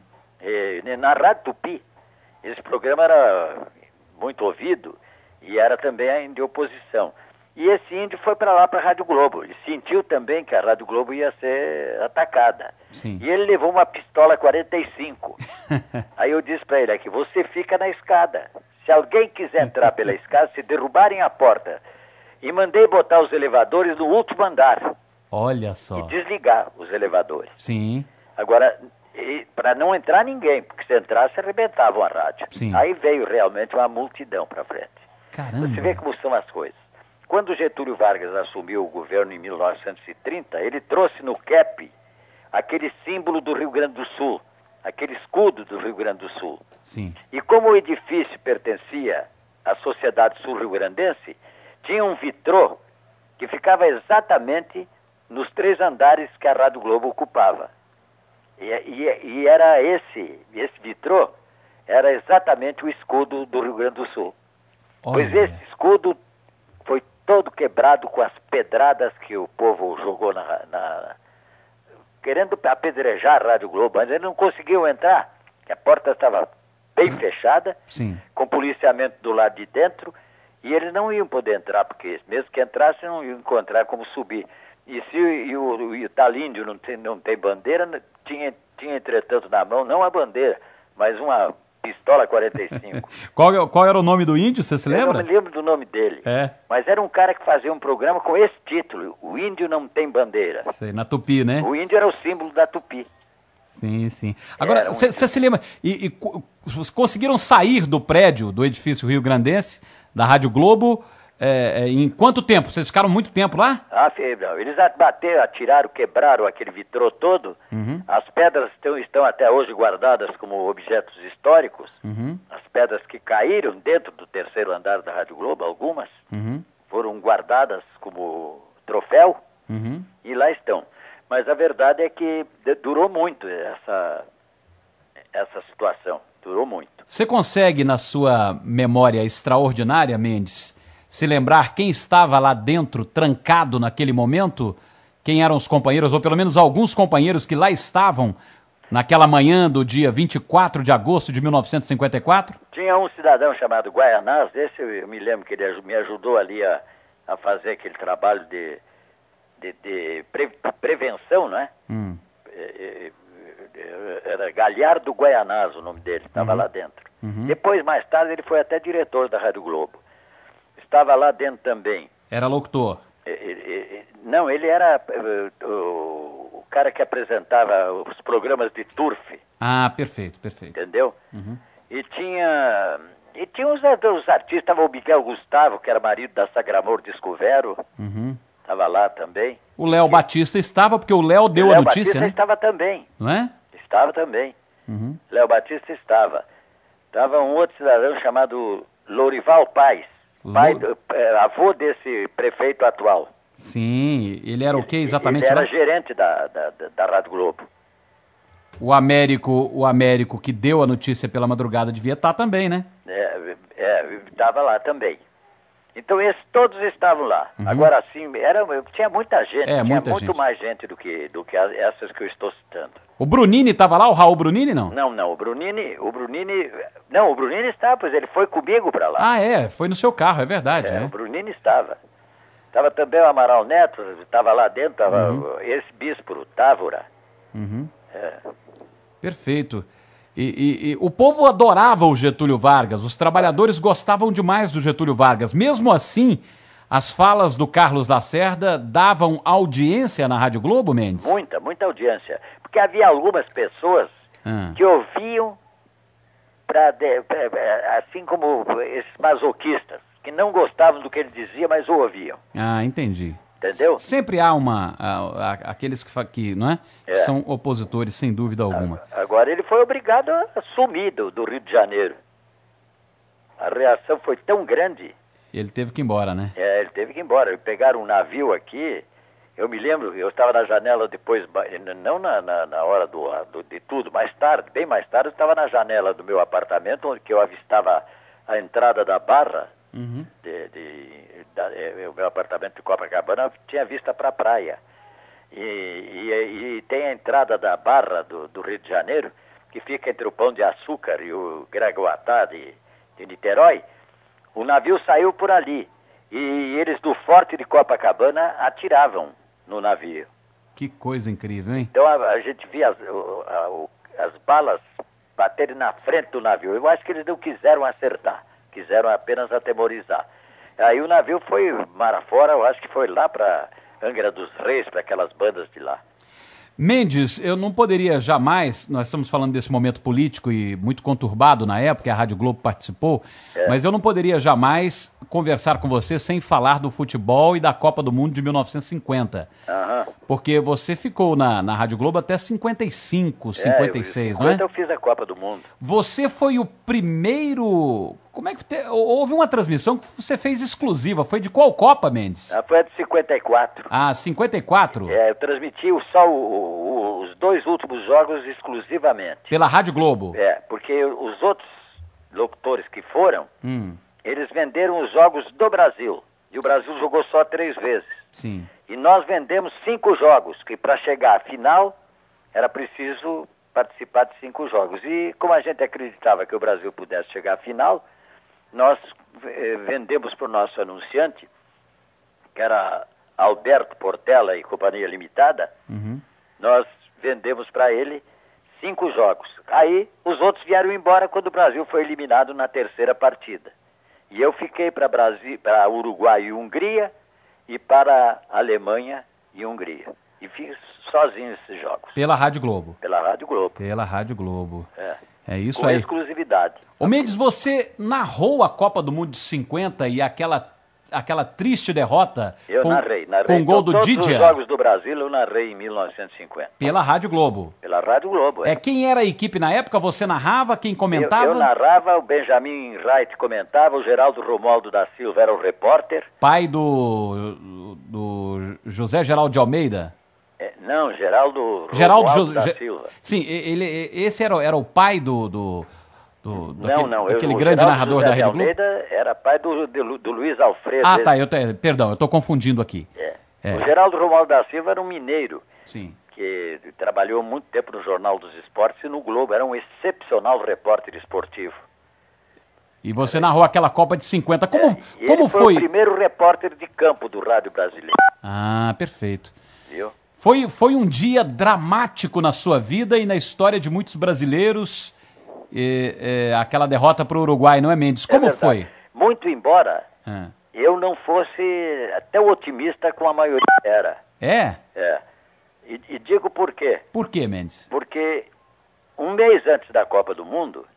Na Rádio Tupi. Esse programa era muito ouvido e era também de oposição. E esse índio foi para lá, para a Rádio Globo. Ele sentiu também que a Rádio Globo ia ser atacada. Sim. E ele levou uma pistola 45. Aí eu disse para ele, que você fica na escada. Se alguém quiser entrar pela escada, se derrubarem a porta. E mandei botar os elevadores no último andar. Olha só. E desligar os elevadores. Sim. Agora, para não entrar ninguém, porque se entrasse, arrebentavam a rádio. Sim. Aí veio realmente uma multidão para frente. Caramba. Você vê como são as coisas. Quando Getúlio Vargas assumiu o governo em 1930, ele trouxe no cap aquele símbolo do Rio Grande do Sul, aquele escudo do Rio Grande do Sul. Sim. E como o edifício pertencia à Sociedade Sul-Rio-Grandense, tinha um vitrô que ficava exatamente nos 3 andares que a Rádio Globo ocupava. E era esse vitrô era exatamente o escudo do Rio Grande do Sul. Olha. Pois esse escudo foi todo quebrado com as pedradas que o povo jogou querendo apedrejar a Rádio Globo, mas eles não conseguiam entrar, que a porta estava bem fechada. Sim. Com policiamento do lado de dentro, e eles não iam poder entrar, porque mesmo que entrassem, não iam encontrar como subir. E se o tal índio não tem bandeira, tinha entretanto na mão, não a bandeira, mas uma pistola 45. Qual era o nome do índio, você se lembra? Eu não me lembro do nome dele. Mas era um cara que fazia um programa com esse título, O Índio Não Tem Bandeira. Sei, na Tupi, né? O índio era o símbolo da Tupi. Sim, sim. Agora, você se lembra, conseguiram sair do prédio, do edifício Rio Grandense, da Rádio Globo, em quanto tempo? Vocês ficaram muito tempo lá? Eles bateram, atiraram, quebraram aquele vitrô todo. Uhum. As pedras estão até hoje guardadas como objetos históricos. Uhum. As pedras que caíram dentro do 3º andar da Rádio Globo, algumas, foram guardadas como troféu, e lá estão. Mas a verdade é que durou muito essa situação, durou muito. Você consegue, na sua memória extraordinária, Mendes, se lembrar quem estava lá dentro, trancado naquele momento? Quem eram os companheiros, ou pelo menos alguns companheiros que lá estavam naquela manhã do dia 24 de agosto de 1954? Tinha um cidadão chamado Guaianás, esse eu me lembro que ele me ajudou ali a fazer aquele trabalho de prevenção, não é? Era Galhardo Guaianás o nome dele, estava lá dentro. Depois, mais tarde, ele foi até diretor da Rádio Globo. Estava lá dentro também. Era locutor? Não, ele era o cara que apresentava os programas de turf. Ah, perfeito, perfeito. Entendeu? E tinha os artistas, estava o Miguel Gustavo, que era marido da Sagramor Descovero, estava lá também. O Léo Batista estava, porque o Léo deu a notícia, Batista, né? Estava também. Não é? Estava também. Léo Batista estava. Estava um outro cidadão chamado Lourival Paes, avô desse prefeito atual. Sim, ele era o que exatamente? Ele era gerente da Rádio Globo. O Américo que deu a notícia pela madrugada devia estar também, né? Estava lá também. Então esses todos estavam lá. Agora sim, tinha muita gente, tinha muito mais gente do que essas que eu estou citando. O Brunini estava lá, o Raul Brunini, não? Não, o Brunini estava, pois ele foi comigo para lá. Foi no seu carro, é verdade, né? O Brunini estava. Estava também o Amaral Neto, estava lá dentro, estava esse bispo, Távora. Perfeito. E o povo adorava o Getúlio Vargas, os trabalhadores gostavam demais do Getúlio Vargas. Mesmo assim, as falas do Carlos Lacerda davam audiência na Rádio Globo, Mendes? Muita audiência. Porque havia algumas pessoas que ouviam, assim como esses masoquistas, que não gostavam do que ele dizia, mas o ouviam. Entendi. Entendeu? Sempre há aqueles que não é? Que são opositores, sem dúvida alguma. Agora ele foi obrigado a sumir do Rio de Janeiro. A reação foi tão grande. Ele teve que ir embora, né? Ele teve que ir embora. Pegaram um navio aqui. Eu me lembro, eu estava na janela depois, não na hora de tudo, mais tarde, bem mais tarde, eu estava na janela do meu apartamento, onde eu avistava a entrada da Barra. O meu apartamento de Copacabana tinha vista para a praia e tem a entrada da Barra do Rio de Janeiro, que fica entre o Pão de Açúcar e o Gragoatá de Niterói. O navio saiu por ali e eles do Forte de Copacabana atiravam no navio. Que coisa incrível, hein? Então a gente via as balas baterem na frente do navio. Eu acho que eles não quiseram acertar, quiseram apenas atemorizar. Aí o navio foi mar afora, eu acho que foi lá para Angra dos Reis, para aquelas bandas de lá. Mendes, eu não poderia jamais, nós estamos falando desse momento político e muito conturbado na época, a Rádio Globo participou, mas eu não poderia jamais conversar com você sem falar do futebol e da Copa do Mundo de 1950. Porque você ficou na Rádio Globo até 55, 56, não é? Eu fiz a Copa do Mundo. Você foi o primeiro... Como é que houve uma transmissão que você fez exclusiva? Foi de qual Copa, Mendes? Foi a de 54. 54? Eu transmiti só os dois últimos jogos exclusivamente. Pela Rádio Globo? Porque os outros locutores que foram, eles venderam os jogos do Brasil. E o Brasil jogou só 3 vezes. Sim. E nós vendemos 5 jogos, que para chegar à final era preciso participar de 5 jogos. E como a gente acreditava que o Brasil pudesse chegar à final, nós vendemos para o nosso anunciante, que era Alberto Portela e Companhia Limitada, nós vendemos para ele 5 jogos. Aí os outros vieram embora quando o Brasil foi eliminado na 3ª partida. E eu fiquei para Uruguai e Hungria e para Alemanha e Hungria. E fiz sozinho esses jogos. Pela Rádio Globo? Pela Rádio Globo. Pela Rádio Globo. É isso com aí. Com exclusividade. Ô Mendes, você narrou a Copa do Mundo de 50 e aquela triste derrota narrei. Com o gol do Didier? Todos os jogos do Brasil eu narrei em 1950. Pela Rádio Globo? Pela Rádio Globo, Quem era a equipe na época? Você narrava? Quem comentava? Eu narrava, o Benjamin Wright comentava, o Geraldo Romualdo da Silva era o repórter. Pai do José Geraldo de Almeida? Não, Geraldo Romualdo da Silva. Sim, esse era o pai daquele grande Geraldo narrador José da Rede Globo? Almeida era pai do Luiz Alfredo. Perdão, eu estou confundindo aqui. O Geraldo Romualdo da Silva era um mineiro. Sim. Que trabalhou muito tempo no Jornal dos Esportes e no Globo. Era um excepcional repórter esportivo. E você narrou aquela Copa de 50. Como ele foi? Foi o primeiro repórter de campo do rádio brasileiro. Perfeito. Viu? Foi um dia dramático na sua vida e na história de muitos brasileiros, aquela derrota para o Uruguai, não é, Mendes? Como foi? Muito embora eu não fosse tão otimista como a maioria era. E digo por quê. Por quê, Mendes? Porque um mês antes da Copa do Mundo,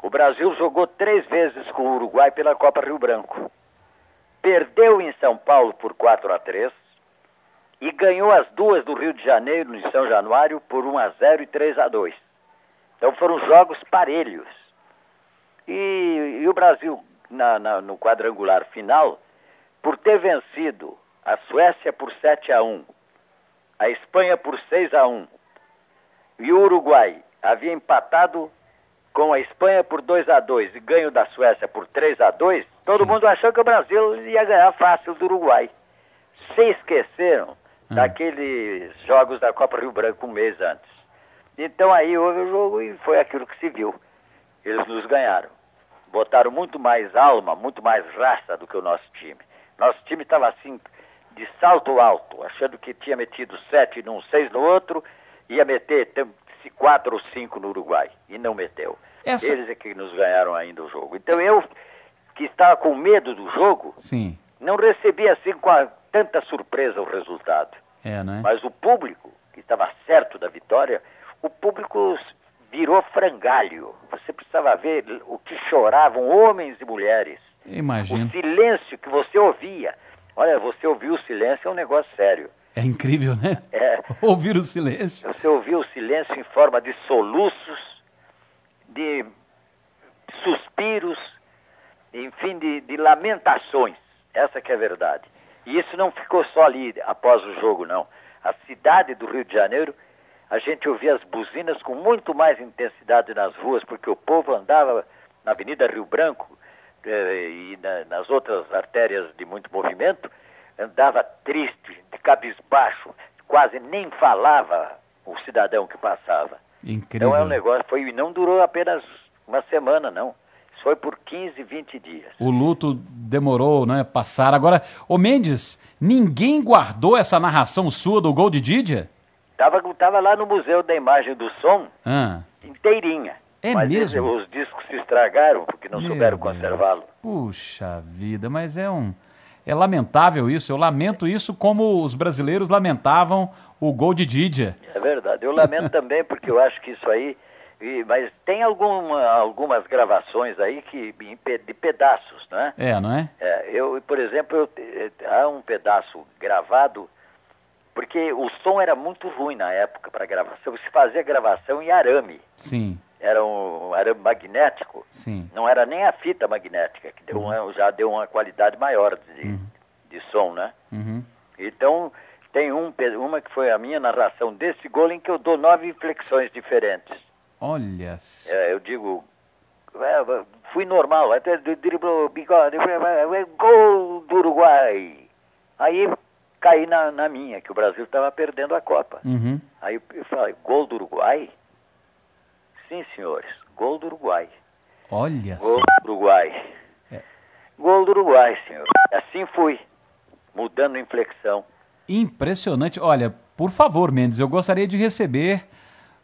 o Brasil jogou 3 vezes com o Uruguai pela Copa Rio Branco. Perdeu em São Paulo por 4-3 e ganhou as 2 do Rio de Janeiro, em São Januário, por 1-0 e 3-2. Então foram jogos parelhos. E o Brasil, no quadrangular final, por ter vencido a Suécia por 7-1, a Espanha por 6-1, e o Uruguai havia empatado com a Espanha por 2-2 e ganho da Suécia por 3-2, todo mundo achou que o Brasil ia ganhar fácil do Uruguai. Se esqueceram daqueles jogos da Copa Rio Branco um mês antes. Então aí houve o jogo e foi aquilo que se viu. Eles nos ganharam. Botaram muito mais alma, muito mais raça do que o nosso time. Nosso time estava assim, de salto alto, achando que tinha metido 7 num, 6 no outro, ia meter 4 ou 5 no Uruguai. E não meteu. Eles é que nos ganharam ainda o jogo. Então eu, que estava com medo do jogo, sim, não recebi assim com tanta surpresa o resultado. Né? Mas o público, que estava certo da vitória, o público virou frangalho. Você precisava ver o que choravam homens e mulheres. Imagino. O silêncio que você ouvia. Olha, você ouvir o silêncio é um negócio sério. É incrível, né? Ouvir o silêncio. Você ouviu o silêncio em forma de soluços, de suspiros, enfim, de lamentações. Essa que é a verdade. E isso não ficou só ali após o jogo, não. A cidade do Rio de Janeiro, a gente ouvia as buzinas com muito mais intensidade nas ruas, porque o povo andava na Avenida Rio Branco e nas outras artérias de muito movimento, andava triste, de cabisbaixo, quase nem falava o cidadão que passava. Incrível. Então é um negócio, e não durou apenas uma semana, não. Isso foi por 15, 20 dias. O luto demorou, né, passar. Agora, ô Mendes, ninguém guardou essa narração sua do gol de Didier? Tava lá no Museu da Imagem do Som, inteirinha. Mas mesmo? Os discos se estragaram porque não souberam conservá-lo. Puxa vida, mas é lamentável isso. Eu lamento isso como os brasileiros lamentavam o gol de Didier. É verdade. Eu lamento também porque eu acho que isso aí... Mas tem algumas gravações aí de pedaços, né? Não é? Por exemplo, há um pedaço gravado, porque o som era muito ruim na época para gravação. Se fazia gravação em arame. Sim. Era um arame magnético. Sim. Não era nem a fita magnética, que já deu uma qualidade maior de som, né? Uhum. Então, tem uma que foi a minha narração desse gol em que eu dou 9 inflexões diferentes. Olha. Eu digo, fui normal, até driblou o bigode, gol do Uruguai. Aí caí na minha, que o Brasil estava perdendo a Copa. Uhum. Aí eu falei, gol do Uruguai? Sim, senhores, gol do Uruguai. Olha. Gol do Uruguai. Gol do Uruguai, senhor. Assim fui, mudando a inflexão. Impressionante. Olha, por favor, Mendes, eu gostaria de receber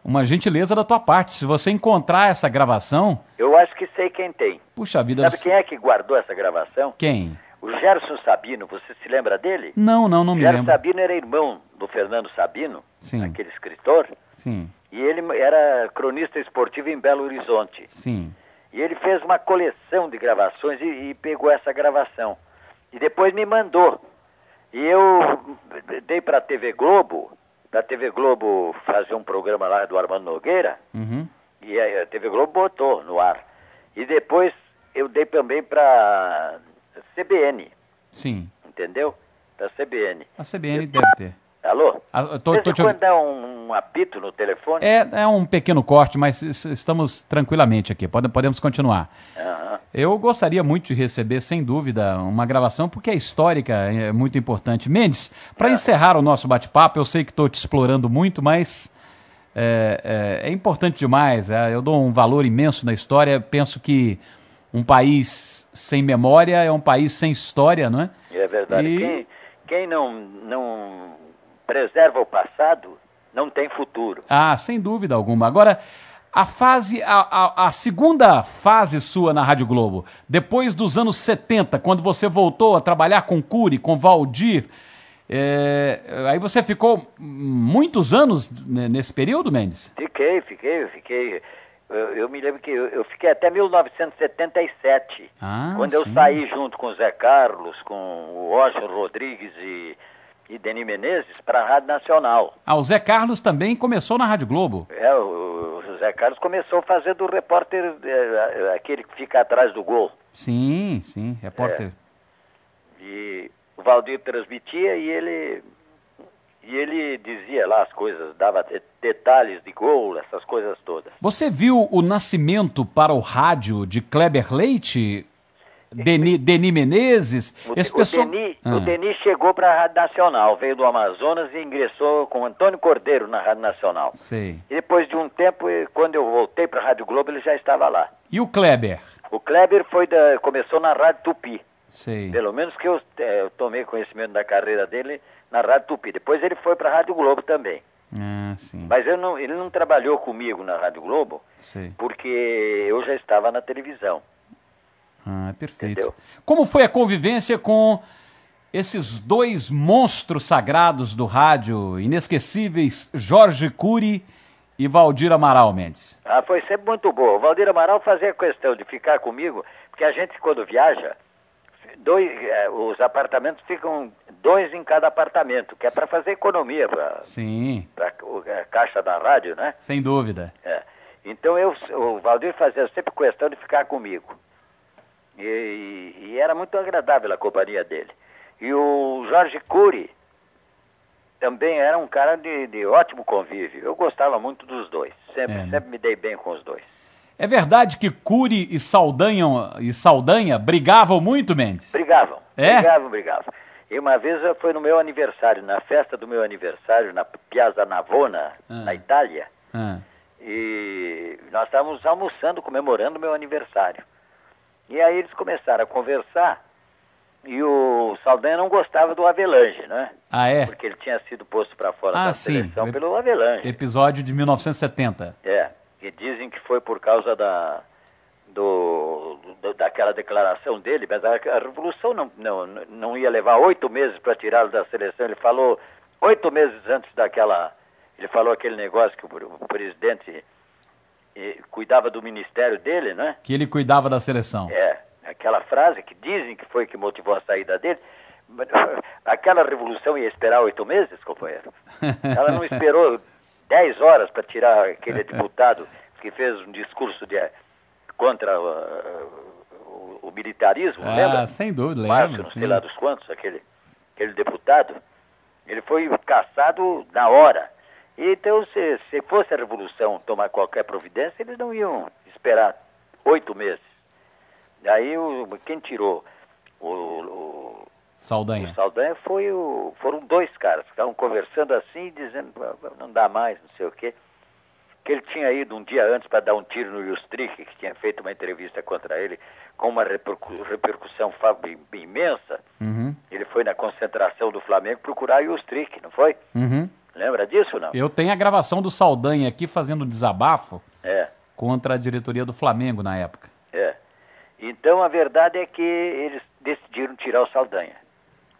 uma gentileza da tua parte. Se você encontrar essa gravação... Eu acho que sei quem tem. Puxa vida... Sabe quem é que guardou essa gravação? Quem? O Gerson Sabino, você se lembra dele? Não me lembro. Gerson Sabino era irmão do Fernando Sabino, sim, aquele escritor. Sim. E ele era cronista esportivo em Belo Horizonte. Sim. E ele fez uma coleção de gravações e pegou essa gravação. E depois me mandou. E eu dei para a TV Globo... Da TV Globo fazer um programa lá do Armando Nogueira, e a TV Globo botou no ar. E depois eu dei também para CBN. Sim. Entendeu? Para CBN. A CBN deve ter. Alô? Quando dá um apito no telefone? É um pequeno corte, mas estamos tranquilamente aqui. Podemos continuar. Eu gostaria muito de receber, sem dúvida, uma gravação, porque é histórica, é muito importante. Mendes, para encerrar o nosso bate-papo, eu sei que estou te explorando muito, mas é importante demais. Eu dou um valor imenso na história. Penso que um país sem memória é um país sem história, não é? É verdade. Quem não preserva o passado, não tem futuro. Sem dúvida alguma. Agora... A segunda fase sua na Rádio Globo, depois dos anos 70, quando você voltou a trabalhar com Cury, com Valdir, aí você ficou muitos anos nesse período, Mendes? Fiquei. Eu me lembro que eu fiquei até 1977, quando eu sim, saí junto com o Zé Carlos, com o Washington Rodrigues e Deni Menezes para a Rádio Nacional. O Zé Carlos também começou na Rádio Globo. O Zé Carlos começou a fazer do repórter, aquele que fica atrás do gol. Sim, repórter. E o Valdir transmitia e ele dizia lá as coisas, dava detalhes de gol, essas coisas todas. Você viu o nascimento para o rádio de Kleber Leite, Deni Menezes? O Deni chegou para a Rádio Nacional, veio do Amazonas e ingressou com Antônio Cordeiro na Rádio Nacional. Sei. E depois de um tempo, quando eu voltei para a Rádio Globo, ele já estava lá. E o Kleber? O Kleber começou na Rádio Tupi. Sei. Pelo menos que eu tomei conhecimento da carreira dele na Rádio Tupi. Depois ele foi para a Rádio Globo também. Sim. Mas ele não trabalhou comigo na Rádio Globo, sei, porque eu já estava na televisão. Perfeito. Entendeu? Como foi a convivência com esses dois monstros sagrados do rádio, inesquecíveis, Jorge Cury e Valdir Amaral Mendes? Foi sempre muito boa. O Valdir Amaral fazia questão de ficar comigo, porque a gente, quando viaja, os apartamentos ficam 2 em cada apartamento, que é para fazer economia para a caixa da rádio, né? Sem dúvida. Então o Valdir fazia sempre questão de ficar comigo. E era muito agradável a companhia dele. E o Jorge Cury também era um cara de ótimo convívio. Eu gostava muito dos dois. Sempre me dei bem com os dois. É verdade que Cury e Saldanha brigavam muito, Mendes? Brigavam. E uma vez foi no meu aniversário, na festa do meu aniversário, na Piazza Navona, na Itália. E nós estávamos almoçando, comemorando o meu aniversário. E aí eles começaram a conversar e o Saldanha não gostava do Avelange, né? Porque ele tinha sido posto para fora da seleção pelo Avelange. Episódio de 1970. E dizem que foi por causa daquela declaração dele, mas a Revolução não ia levar 8 meses para tirá-lo da seleção. Ele falou 8 meses antes daquela... Ele falou aquele negócio que o presidente... cuidava do ministério dele, né? Que ele cuidava da seleção. Aquela frase que dizem que foi que motivou a saída dele. Aquela revolução ia esperar 8 meses, companheiro. Ela não esperou 10 horas para tirar aquele deputado que fez um discurso contra o militarismo, lembra? Sem dúvida, lembro. Não sei lá dos quantos, aquele deputado. Ele foi caçado na hora. Então, se fosse a Revolução tomar qualquer providência, eles não iam esperar 8 meses. Aí, quem tirou o Saldanha foram 2 caras que estavam conversando assim, dizendo, não dá mais, não sei o quê. Que ele tinha ido um dia antes para dar um tiro no Justric, que tinha feito uma entrevista contra ele, com uma repercussão imensa. Ele foi na concentração do Flamengo procurar o Justric, não foi? Lembra disso, não? Eu tenho a gravação do Saldanha aqui fazendo desabafo contra a diretoria do Flamengo na época. Então, a verdade é que eles decidiram tirar o Saldanha.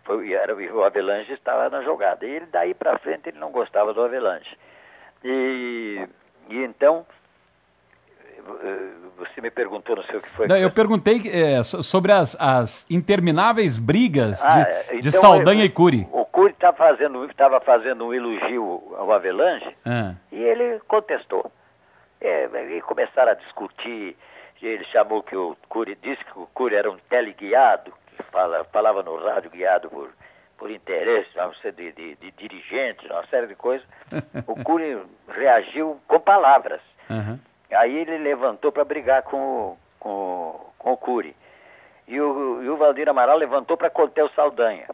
O Avelange estava na jogada. E ele, daí para frente, ele não gostava do Avelange. E então, você me perguntou, não sei o que foi. Eu perguntei sobre as intermináveis brigas de Saldanha e Cury. O Cury estava fazendo um elogio ao Avelange e ele contestou. E começaram a discutir. Ele chamou que o Cury, disse que o Cury era um teleguiado, que falava no rádio guiado por interesse, de dirigentes, uma série de coisas. O Cury reagiu com palavras. Aí ele levantou para brigar com o Cury. E o Valdir Amaral levantou para conter o Saldanha.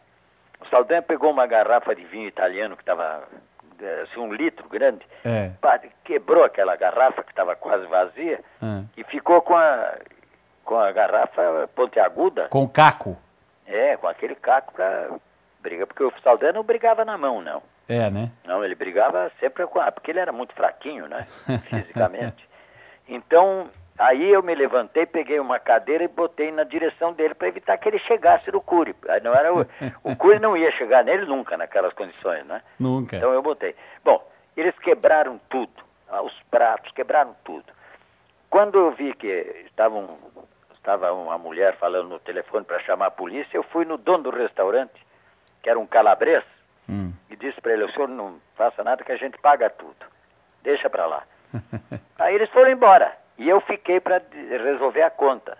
O Saldanha pegou uma garrafa de vinho italiano que estava, assim, 1 litro grande, quebrou aquela garrafa que estava quase vazia e ficou com a garrafa pontiaguda. Com caco. Com aquele caco para brigar, porque o Saldanha não brigava na mão, não. Né? Não, ele brigava sempre porque ele era muito fraquinho, né, fisicamente. Então, aí eu me levantei, peguei uma cadeira e botei na direção dele para evitar que ele chegasse no Cury. Não era o Cury não ia chegar nele nunca naquelas condições, né? Nunca. Então eu botei. Bom, eles quebraram tudo, os pratos, quebraram tudo. Quando eu vi que estava uma mulher falando no telefone para chamar a polícia, eu fui no dono do restaurante, que era um calabrês, e disse para ele, o senhor não faça nada que a gente paga tudo. Deixa para lá. Aí eles foram embora. E eu fiquei para resolver a conta.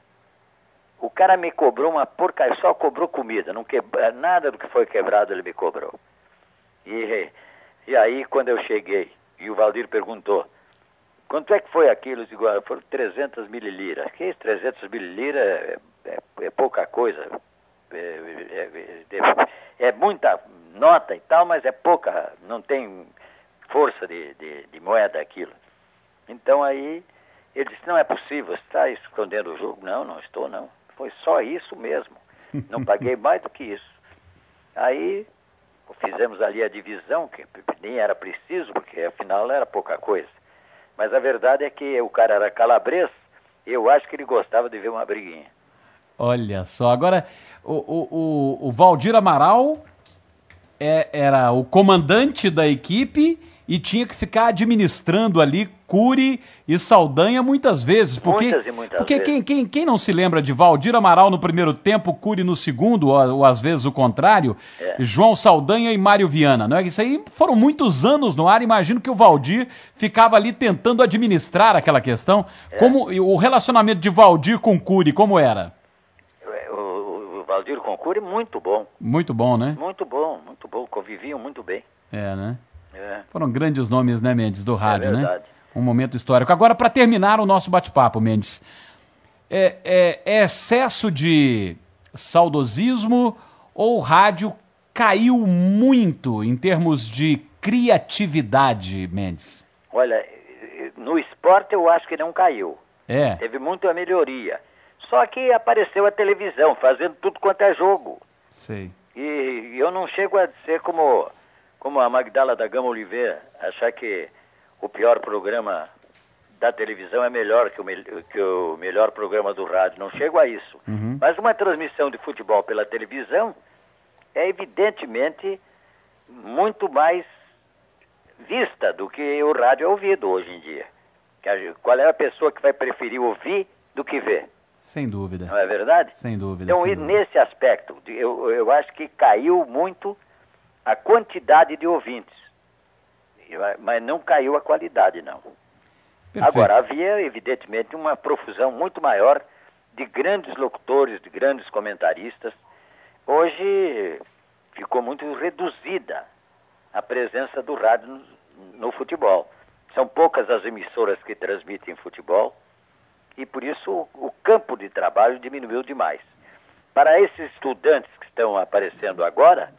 O cara me cobrou uma porcaria, só cobrou comida, não nada do que foi quebrado ele me cobrou. E aí, quando eu cheguei, e o Valdir perguntou, quanto é que foi aquilo? Eu digo, foram 300 mil liras. Que isso, 300 mil liras é pouca coisa. É muita nota e tal, mas é pouca, não tem força de moeda aquilo. Então aí, ele disse, não é possível, você está escondendo o jogo? Não, não estou, não. Foi só isso mesmo. Não paguei mais do que isso. Aí fizemos ali a divisão, que nem era preciso, porque afinal era pouca coisa. Mas a verdade é que o cara era calabrês, eu acho que ele gostava de ver uma briguinha. Olha só, agora o Valdir Amaral era o comandante da equipe e tinha que ficar administrando ali Cury e Saldanha muitas vezes. Porque quem não se lembra de Valdir Amaral no primeiro tempo, Cury no segundo, ou às vezes o contrário, João Saldanha e Mário Viana, não é? Isso aí foram muitos anos no ar, imagino que o Valdir ficava ali tentando administrar aquela questão. Como o relacionamento de Valdir com Cury, como era? O Valdir com Cury, muito bom. Muito bom, né? Muito bom, conviviam muito bem. Né? Foram grandes nomes, né, Mendes, do rádio, né? Um momento histórico. Agora, para terminar o nosso bate-papo, Mendes, é excesso de saudosismo ou o rádio caiu muito em termos de criatividade, Mendes? Olha, no esporte eu acho que não caiu. Teve muita melhoria. Só que apareceu a televisão, fazendo tudo quanto é jogo. Sei. E eu não chego a ser como a Magdala da Gama Oliveira, achar que o pior programa da televisão é melhor que o melhor programa do rádio. Não chego a isso. Mas uma transmissão de futebol pela televisão é evidentemente muito mais vista do que o rádio é ouvido hoje em dia. Qual é a pessoa que vai preferir ouvir do que ver? Sem dúvida. Não é verdade? Sem dúvida. Então, nesse aspecto, eu acho que caiu muito a quantidade de ouvintes, mas não caiu a qualidade, não. Perfeito. Agora, havia, evidentemente, uma profusão muito maior de grandes locutores, de grandes comentaristas. Hoje ficou muito reduzida a presença do rádio no futebol. São poucas as emissoras que transmitem futebol e, por isso, o campo de trabalho diminuiu demais. Para esses estudantes que estão aparecendo agora,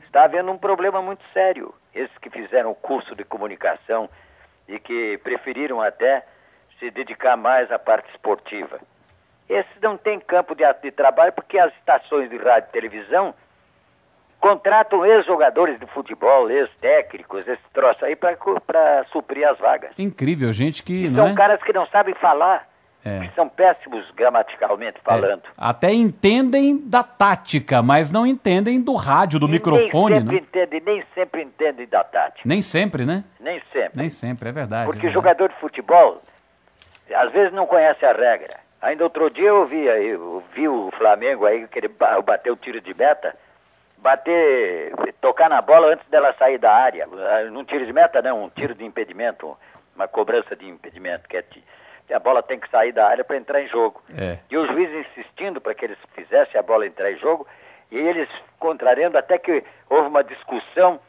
está havendo um problema muito sério. Esses que fizeram o curso de comunicação e que preferiram até se dedicar mais à parte esportiva. Esses não têm campo de trabalho porque as estações de rádio e televisão contratam ex-jogadores de futebol, ex-técnicos, esse troço aí para suprir as vagas. Incrível, gente que... E são caras que não sabem falar. Que são péssimos gramaticalmente falando. Até entendem da tática, mas não entendem do rádio, do microfone. Nem sempre entendem da tática. Nem sempre, né? Nem sempre. Nem sempre, é verdade. Porque jogador de futebol, às vezes não conhece a regra. Ainda outro dia eu vi o Flamengo aí, que ele bateu o tiro de meta, tocar na bola antes dela sair da área. Num tiro de meta não, um tiro de impedimento, uma cobrança de impedimento, que a bola tem que sair da área para entrar em jogo. E o juiz insistindo para que eles fizessem a bola entrar em jogo, e eles contrariando, até que houve uma discussão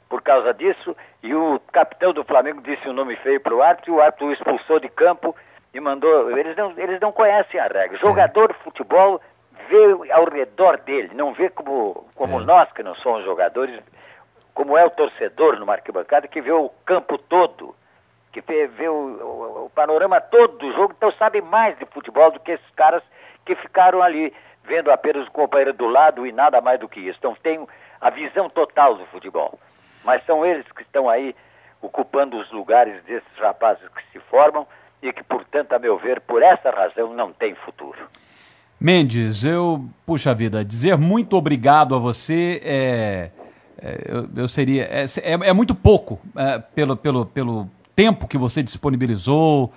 por causa disso, e o capitão do Flamengo disse um nome feio para o árbitro, e o árbitro o expulsou de campo e mandou... Eles não conhecem a regra. Jogador de futebol vê ao redor dele, não vê como nós que não somos jogadores, como é o torcedor no arquibancada, que vê o campo todo, que vê o panorama todo do jogo, então sabe mais de futebol do que esses caras que ficaram ali vendo apenas o companheiro do lado e nada mais do que isso. Então tem a visão total do futebol. Mas são eles que estão aí ocupando os lugares desses rapazes que se formam e que, portanto, a meu ver, por essa razão, não tem futuro. Mendes, puxa vida, dizer muito obrigado a você eu seria... É muito pouco pelo tempo que você disponibilizou,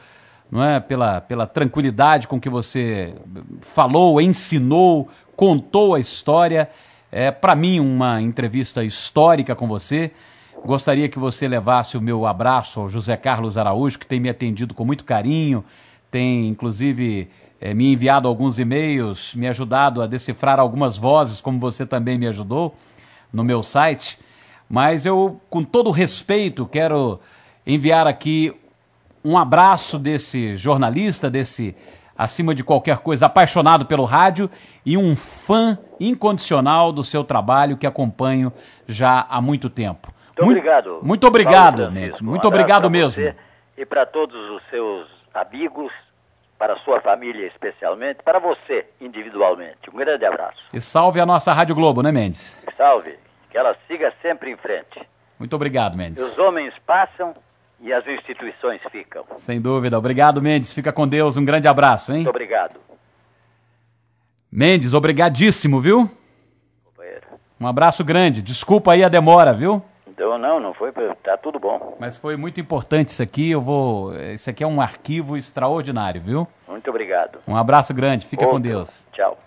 não é? Pela tranquilidade com que você falou, ensinou, contou a história. É, para mim, uma entrevista histórica com você. Gostaria que você levasse o meu abraço ao José Carlos Araújo, que tem me atendido com muito carinho, tem, inclusive, me enviado alguns e-mails, me ajudado a decifrar algumas vozes, como você também me ajudou no meu site. Mas eu, com todo respeito, quero enviar aqui um abraço desse jornalista, desse, acima de qualquer coisa, apaixonado pelo rádio e um fã incondicional do seu trabalho que acompanho já há muito tempo. Muito obrigado. Muito obrigado, Mendes. Muito obrigado mesmo. E para todos os seus amigos, para a sua família especialmente, para você individualmente. Um grande abraço. E salve a nossa Rádio Globo, né, Mendes? Salve. Que ela siga sempre em frente. Muito obrigado, Mendes. Os homens passam e as instituições ficam. Sem dúvida. Obrigado, Mendes. Fica com Deus. Um grande abraço, hein? Muito obrigado. Mendes, obrigadíssimo, viu? Um abraço grande. Desculpa aí a demora, viu? Não foi, tá tudo bom. Mas foi muito importante isso aqui, isso aqui é um arquivo extraordinário, viu? Muito obrigado. Um abraço grande, fica com Deus. Tchau.